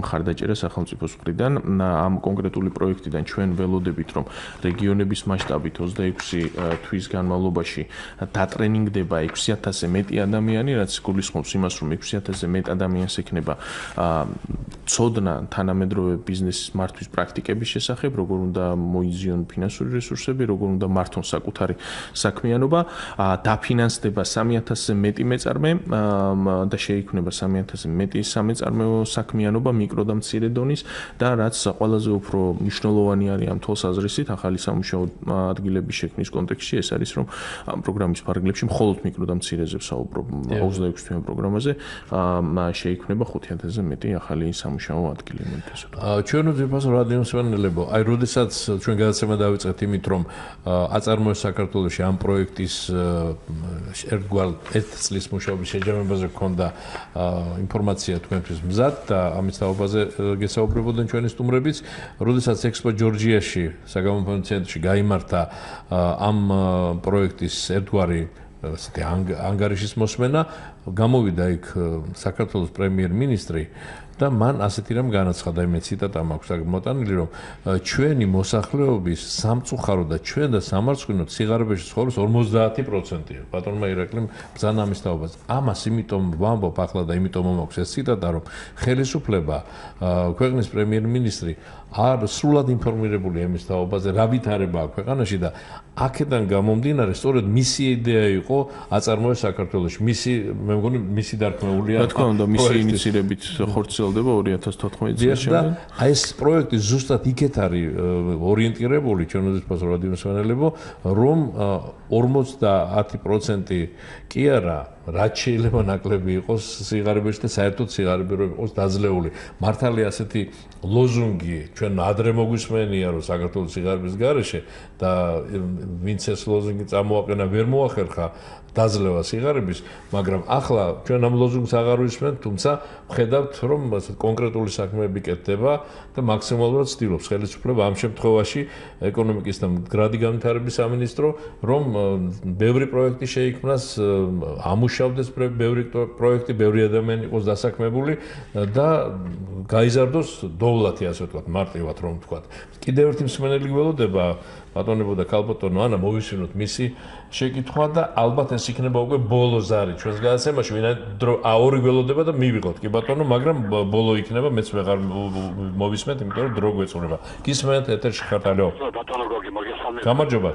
ხარდაჭერა სახელმწიფოს მხრიდან. ამ კონკრეტული პროექტიდან ჩვენ ველოდებით, რომ რეგიონების მასშტაბით 26 თვის განმავლობაში დატრენინგდება 6,000-ზე მეტი ადამიანი, რაც გულისხმობს იმას, რომ 6,000-ზე მეტ ადამიანს ექნება ცოდნა თანამედროვე ბიზნესის მართვის პრაქტიკების შესახებ, როგორ უნდა მოიზიონ ფინანსური რესურსები, როგორ უნდა მართონ საკუთარი საქმიანობა, დაფინანსდება 3,000-ზე მეტი მეწარმე და შეიქმნება 3,000-ზე მეტი სამეწარმეო საქმიანობა მიკრო და მცირე დონის და რაც ყველაზე უფრო მნიშვნელოვანი არის ამ თვალსაზრისით ახალი სამუშაო ადგილების შექმნის კონტექსტში, ეს არის, რომ ამ პროგრამის ფარგლებში მხოლოდ მიკრო და მცირეზე ვსაუბრობ 26 თვიან პროგრამაზე შეიქმნება 5,000-ზე მეტი ახალი სამუშაო ადგილი. ჩვენ უძვირფას რადიო მსმენელებო, აი როდესაც ჩვენ გადაცემა დავიწყეთ იმით, რომ აწარმოებს საქართველოში ამ პროექტის ერთგვარ ერთ წლის მუშაობის შეჯამებაზე გქონდა ინფორმაცია თქვენთვის მზად და ამის თაობაზე გესაუბრებოდნენ ჩვენი სტუმრებიც, როდესაც ექსპო ჯორჯიაში საგამოფენო ცენტრში გაიმართა ამ პროექტის ერთგვარი ასეთი ანგარიშის მოსმენა, გამოვიდა იქ საქართველოს პრემიერ-მინისტრი და მან ასეთი რამ განაცხადა, მე ციტატა მაქვს მოტანილი, რომ ჩვენი მოსახლეობის სამწუხარო და ჩვენ და სამარცხვინო სიღარიბეში ცხოვრობს 50%. ბატონმა ირაკლიმ ბრძანა ამის თაობას. ამას იმიტომ ვამბობ ახლა და იმიტომ მომაქვს ეს ციტატა, რომ ხელისუფლება, ქვეყნის პრემიერ-მინისტრი არ სრულად ინფორმირებული ამის თაობაზე, რა ვითარება აქვს ქვეყანაში და აქედან გამომდინარე, სწორედ მისი იდეა იყო აწარმოებს საქართველოში. მე მგონი მისი დარქმეულია. რა თქმა უნდა, მისი ინიციირებით ხორციელდება 2014 წელს. და აი ეს პროექტი ზუსტად იქეთ არის ორიენტირებული, ჩვენ უძვირფას რადიო მსმენელებო, რომ 50% კი არა, რაც შეიძლება ნაკლები იყოს სიღარიბეში და საერთოდ სიღარიბე რო იყოს დაძლეული. მართალია ასეთი ლოზუნგი ჩვენ ადრე მოგვისმენია, რომ საქართველოს სიღარიბის გარეშე და ვინც ეს ლოზუნგი წამოაყენა ვერ მოახერხა დაძლევა სიღარიბის, მაგრამ ახლა ჩვენ ამ ლოზუნგს აღარ ვისმენთ, თუმცა ვხედავთ, რომ კონკრეტული საქმეები კეთდება და მაქსიმალურად ცდილობს ხელისუფლება ამ შემთხვევაში ეკონომიკის და მდგრადი განვითარების სამინისტრო, რომ ბევრი პროექტი შეიქმნას, ამუშავდეს ბევრი პროექტი, ბევრი ადამიანი იყოს დასაქმებული და გაიზარდოს დოვლათი, ასე ვთქვათ, მარტივად რომ ვთქვათ. კიდევ ერთი მსმენელი გველოდება ბატონებო და ქალბატონო ანა, მოვისმინოთ მისი შეკითხვა და ალბათ ეს იქნება უკვე ბოლო ზარი ჩვენს გადაცემაში, ვინაიდან ორი გველოდება და მივიღოთ კი ბატონო, მაგრამ ბოლო იქნება, მეც ვეღარ მოვისმენთ, იმიტომ რომ დრო გვეწურება. გისმენთ ეთერში ხართ, ალო. ბატონო გოგი, მოგესალმებით. გამარჯობა.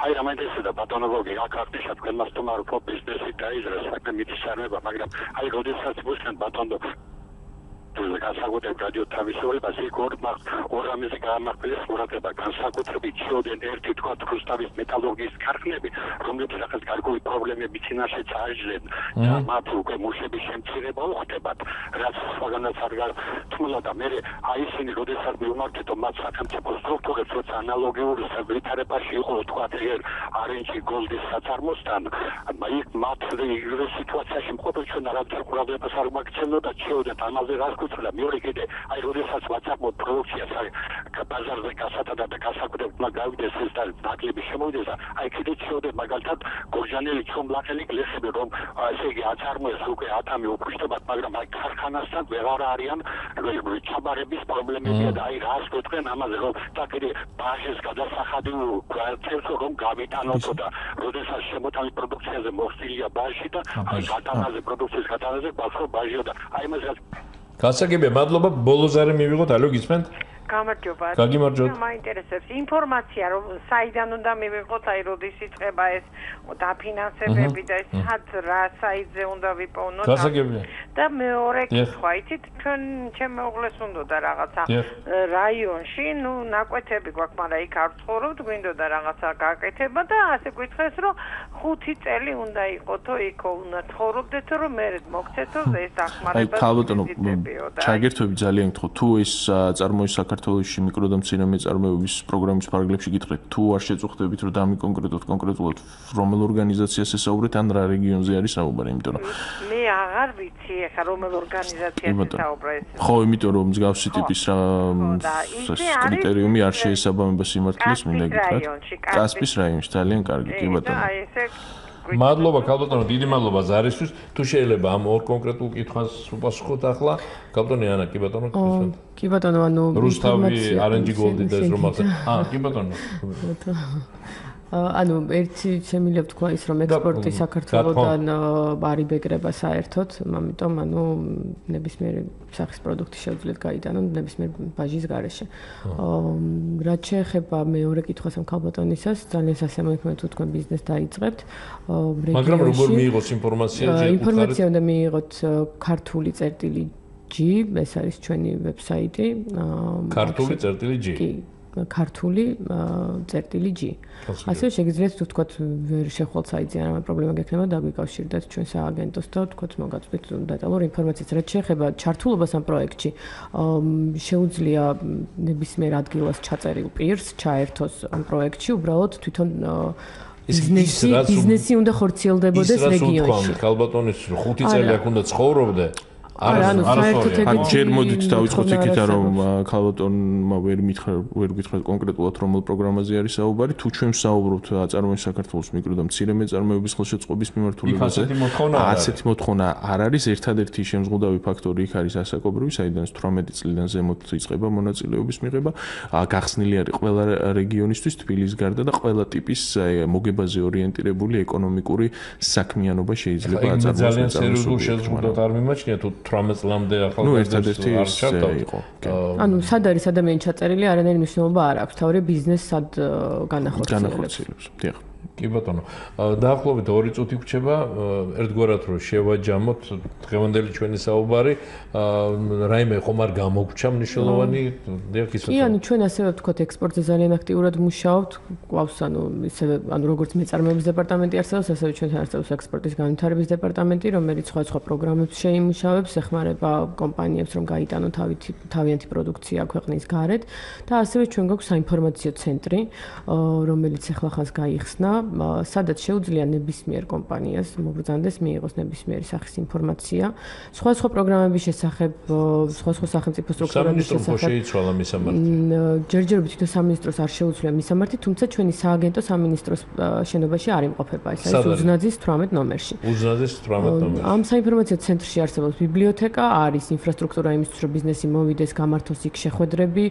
აი რა მაინტერესებდა ბატონო გოგი, აქ აქტიურად თქვენმა სტუმარობ ბიზნესი დაიზრა საქმე მითიშარება, მაგრამ აი როდესაც ვუსმენთ ბატონო განსაკუთრებით რადიო თავისუფლებას იქ ორ რამეზე გაამახვილეს ყურადღება განსაკუთრებით ჩიოდენ ერთი თქვა რუსთავის მეტალურგიის ქარხნები რომლებიც რაღაც გარკვეული პრობლემები წინაშე წააჟდნენ და მათ უკვე მუშების შემცირება უხდებათ რაც სხვაგანაც არ გართულა და მე აი ისინი როდესაც მივმართეთო მათ სახელმწიფო სტრუქტურებს როცა ანალოგიური ვითარებაში იყო თქვა RNG Gold-ის საწარმოსთან იქ მათ იგივე სიტუაციაში მყოფენ ჩვენ არაფერ ყურადღებას არ მაგცემდა ჩიოდეთ ამაზე რა გქუცლა მეორე კიდე აი როდესაც ვაწარმოებთ პროდუქციას აი ბაზარზე გასატანა და გასაკუთრებით მაგ გავიდეს ეს და დაკლები შემოვიდეს აი კიდე ჩიოდეთ მაგალითად გორჯანელი ჩომლახელი გლეხები რომ ესე იგი აწარმოეს უკვე ათამი უბრალოდ მაგრამ აი ქარხანასთან ვეღარ არიან ჩაბარების პრობლემებია და აი რას გვეთქვენ ამაზე რომ და კიდე ბაჟის გადასახადი გვაწევს რომ გავიტანოთ და როდესაც შემოთავაზ პროდუქციაზე მოხსნილია ბაჟი და აი გატანაზე პროდუქციის გატანაზე ბახო ბაჟიო და აი მას გასაგებია მადლობა ბოლოზარი მივიღოთ ალო გისმენთ გამარჯობა. გაგიმარჯობთ. მაინტერესებს ინფორმაცია რომ საიდან უნდა მივიღოთ აი როდის იწყება ეს დაფინანსებები და სად რა საიტზე უნდა ვიპოვნოთ. გასაგებია. და მეორე კითხვა იცით ჩვენ ჩემ მეუღლეს უნდოდა რაღაცა რაიონში ნუ ნაკვეთები გვაქვს მაგრამ იქ არ ცხოვრობთ გვინდოდა რაღაცა გაკეთება და ასე გითხეს რომ 5 წელი უნდა იყოთო იქ უნდა ცხოვრობდეთო რომ მე მოგცეთო ეს დახმარება. აი ქალბატონო ჩაგერთვები ძალიან გთხოვთ თუ ეს წარმოის საქართველოში მიკრო და მცირე მეწარმეობის პროგრამის ფარგლებში გითხრეთ თუ არ შეწუხდებით რომ დამიკონკრეტოთ კონკრეტულად რომელ ორგანიზაციას ესაუბრეთ ან რა რეგიონზე არის საუბარი იმიტომ რომ მე აღარ ვიცი ახლა რომელ ორგანიზაციას ესაუბრა ეს ხო იმიტომ რომ მსგავსი ტიპის რა კრიტერიუმი არ შეესაბამება სიმართლეს მინდა გითხრათ კასპის რაიონში ძალიან კარგი კი ბატონო მადლობა ქალბატონო დიდი მადლობა ზარისთვის თუ შეიძლება ამ ორ კონკრეტულ კითხვას უპასუხოთ ახლა ქალბატონი ანა კი ბატონო კი ბატონო ანუ რუსთავი RNG Gold-ი და ეს რომ კი ბატონო ანუ ერთი შემიძლია თქვა ის რომ ექსპორტი საქართველოსთან არ იბეგრება საერთოდ, ამიტომ ანუ ნებისმიერი სახის პროდუქტი შეუძლიათ გაიტანონ ნებისმიერ ბაჟის გარეშე. რაც შეეხება მეორე კითხვას ამ ქალბატონისას, ძალიან სასიამოვნოა თუ თქვენ ბიზნეს დაიწყებთ. მაგრამ როგორ მიიღოს ინფორმაცია? ინფორმაცია უნდა მიიღოთ ქართული წერტილი G, ეს არის ჩვენი ვებსაიტი. ქართული წერტილი G. კი. ქართული წერტილი G. ასე შეგიძლიათ თუ თქვათ ვერ შეხვალთ საიტზე რა პრობლემა გექნება დაგვიკავშირდეთ ჩვენ სააგენტოს და თქვათ მოგაწვდით დეტალურ ინფორმაციას რაც შეეხება ჩართულობას ამ პროექტში შეუძლია ნებისმიერ ადგილას ჩაწერილ პირს ჩაერთოს ამ პროექტში უბრალოდ თვითონ ბიზნესი უნდა ხორციელდებოდეს რეგიონში. ქალბატონის 5 წელი აქ უნდა ცხოვრობდე ანუ საერთოდ ჯერ მოდით დავიწყოთ იქით რომ ქალბატონმა ვერ გითხრათ კონკრეტულად რომელ პროგრამაზე არის საუბარი თუ ჩვენ საუბრობთ აწარმოების საქართველოს მიკრო და მცირე მეწარმეობის ხელშეწყობის მიმართულებაზე ასეთი მოთხოვნა არ არის ერთადერთი შემზღუდავი ფაქტორი იქ არის ასაკობრივი საიდან 18 წლიდან ზემოთ იწყება მონაწილეობის მიღება გახსნილი არის ყველა რეგიონისთვის თბილისის გარდა და ყველა ტიპის მოგებაზე ორიენტირებული ეკონომიკური საქმიანობა შეიძლება აწარმოოს ძალიან სერიოზულ შეზღუდვად არ მიმაჩნია თუ 18 წლამდე ახალგაზრდებს არ ჩავთავთ. ანუ სად არის ადამიანი ჩაწერილი, არანაირი მნიშვნელობა არ აქვს. თავი ბიზნესს სად განახორციელებს. დიახ. კი ბატონო. დაახლოებით 2 წუთი გვჭება, ერთგვარად რომ შევაჯამოთ დღევანდელი ჩვენი საუბარი, რაიმე ხომ არ გამოგვჭა მნიშვნელოვანი დიახ ისე. კი, ანუ ჩვენ ასევე ვთქვათ ექსპორტზე ძალიან აქტიურად მუშაობთ. გვაქვს ანუ ისევე ანუ როგორც მეწარმეობის დეპარტამენტი არსებობს, ასევე ჩვენთან არსებობს ექსპორტის განვითარების დეპარტამენტი, რომელიც სხვა პროგრამებს შეიმუშავებს, ეხმარება კომპანიებს რომ გაიტანონ თავიანთი პროდუქცია ქვეყნის გარეთ და ასევე ჩვენ გვაქვს საინფორმაციო ცენტრი, რომელიც ახლახანს გაიხსნა სადაც შეუძლია ნებისმიერ კომპანიას მოგზავნდეს მიიღოს ნებისმიერი სახის ინფორმაცია. სხვა პროგრამების შესახებ, სხვა სახელმწიფო სტრუქტურების შესახებ. შეიცვალა მისამართი. ჯერჯერობით თვითონ სამინისტროს არ შეუძლია მისამართი, თუმცა ჩვენი სააგენტო სამინისტროს შენობაში არ იმყოფება, ეს არის უზნაძის 18 ნომერში. უზნაძის 18 ნომერში. ამ საინფორმაციო ცენტრში არსებობს ბიბლიოთეკა, არის ინფრასტრუქტურა იმისთვის, რომ ბიზნესი მოვიდეს, გამართოს იქ შეხვედრები,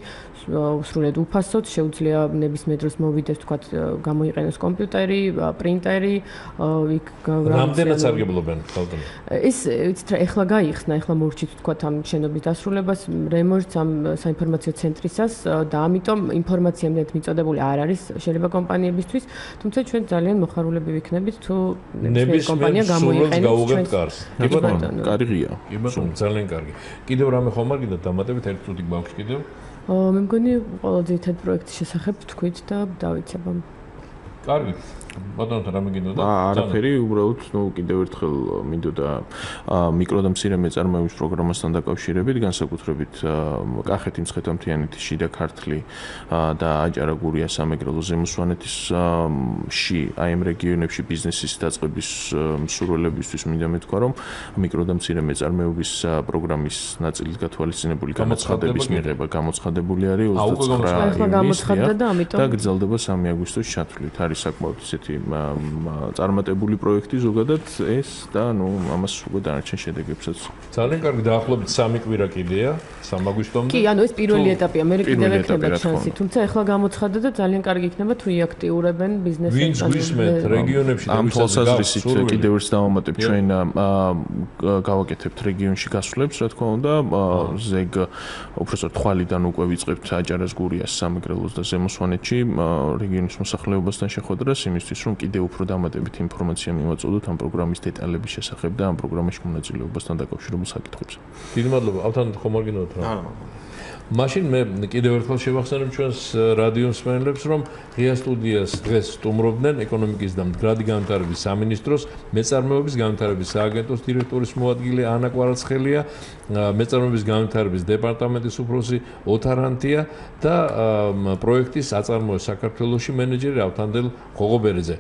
სრულად უფასოდ, შეუძლია ნებისმიერ დროს მოვიდეს, თქვათ, გამოიყენოს კომპიუტერი კომპიუტერი, პრინტერი, იქ რამდენად სარგებლობენ ხალხი? ეს იცით რა, ეხლა გაიხსნა, ეხლა მორჩით თქვა ამ შენობის დასრულებას, რემონტს ამ საინფორმაციო ცენტრისას და ამიტომ ინფორმაცია იმდენად მიწოდებული არ არის შეიძლება კომპანიებისთვის, თუმცა ჩვენ ძალიან მოხარულები ვიქნებით თუ კომპანია გამოიყენებს ჩვენს კარს. კარგია. კი ბატონო, ძალიან კარგი. კიდევ რამე ხომ არ გინდა დამატებით ერთ წუთი გვაქვს კიდევ? მე მგონი ყველა ძირითად პროექტის შესახებ თქვით და დავიცებ. კარგი. ბატონო, რამე გინდოდა? არაფერი, უბრალოდ კიდევ ერთხელ მინდოდა მიკრო და მცირე მეწარმეობის პროგრამასთან დაკავშირებით, განსაკუთრებით კახეთი, მცხეთა-მთიანეთის, შიდა ქართლი და აჭარა-გურია, სამეგრელო, ზემო სვანეთისში, აი ამ რეგიონებში ბიზნესის დაწყების მსურველებისთვის მინდა მეთქვა, რომ მიკრო და მცირე მეწარმეობის პროგრამის ნაწილით გათვალისწინებული გამოცხადების მიღება გამოცხადებული არის 29 ივნისს და გრძელდება 3 აგვისტოს ჩათვლით. არის საკმაოდ ისეთი წარმატებული პროექტი ზოგადად ეს და ამას უკვე დანარჩენ შედეგებსაც. ძალიან კარგი, დაახლოებით 3 კვირა კიდეა, 3 აგვისტომდე. კი, ეს პირველი ეტაპია, მე კიდევ ექნება შანსი, თუმცა ეხლა გამოცხადდა და ძალიან კარგი იქნება თუ იაქტიურებენ ბიზნესს. ვინც გვისმენთ რეგიონებში და ამ თვალსაზრისით კიდევ ერთ დავამატებ ჩვენ გავაკეთებთ რეგიონში გასვლებს, რა თქმა უნდა, ზეგ უბრალოდ თვალიდან უკვე ვიწყებთ აჭარას, გურიას, სამეგრელოს და ზემო სვანეთში რეგიონის მოსახლეობასთან შეხვედრას იმისთვის რომ კიდევ უფრო დამატებით ინფორმაცია მივაწოდოთ ამ პროგრამის დეტალების შესახებ და ამ პროგრამაში მონაწილეობასთან დაკავშირებულ საკითხებზე. დიდი მადლობა. ავთან ხომ არ გინდათ რა? მაშინ მე კიდევ ერთხელ შევახსენებ ჩვენს რადიო მსმენელებს, რომ ღია სტუდიას დღეს სტუმრობდნენ ეკონომიკის და მდგრადი განვითარების სამინისტროს მეწარმეობის განვითარების სააგენტოს დირექტორის მოადგილე ანა კვარაცხელია, მეწარმეობის განვითარების დეპარტამენტის უფროსი ოთარ ანთია და პროექტის აწარმოო საქართველოში მენეჯერი ავთანდელ ღოღობერიძე.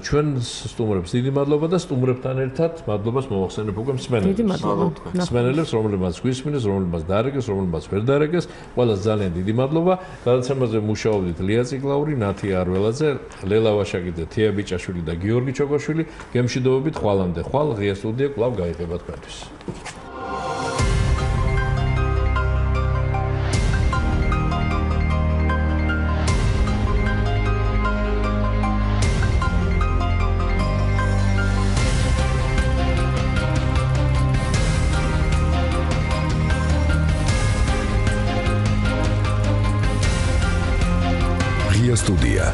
ჩვენ სტუმრებს დიდი მადლობა და სტუმრებთან ერთად მადლობას მოვახსენებ უკვე მსმენელებს. დიდი მადლობა. მსმენელებს, რომლებმაც გვისმინეს, რომლებმაც დაარეკეს, რომლებმაც ვერ დაარეკეს. ყველას ძალიან დიდი მადლობა. გადაცემაზე მუშაობდით ლია ციკლაური, ნათია არველაძე, ლელა ვაშაკიძე, თია ბიჭაშვილი და გიორგი ჩოკოშვილი. გემშვიდობებით ხვალამდე. ხვალ ღია სტუდია კვლავ გაიხება თქვენთვის. Студия.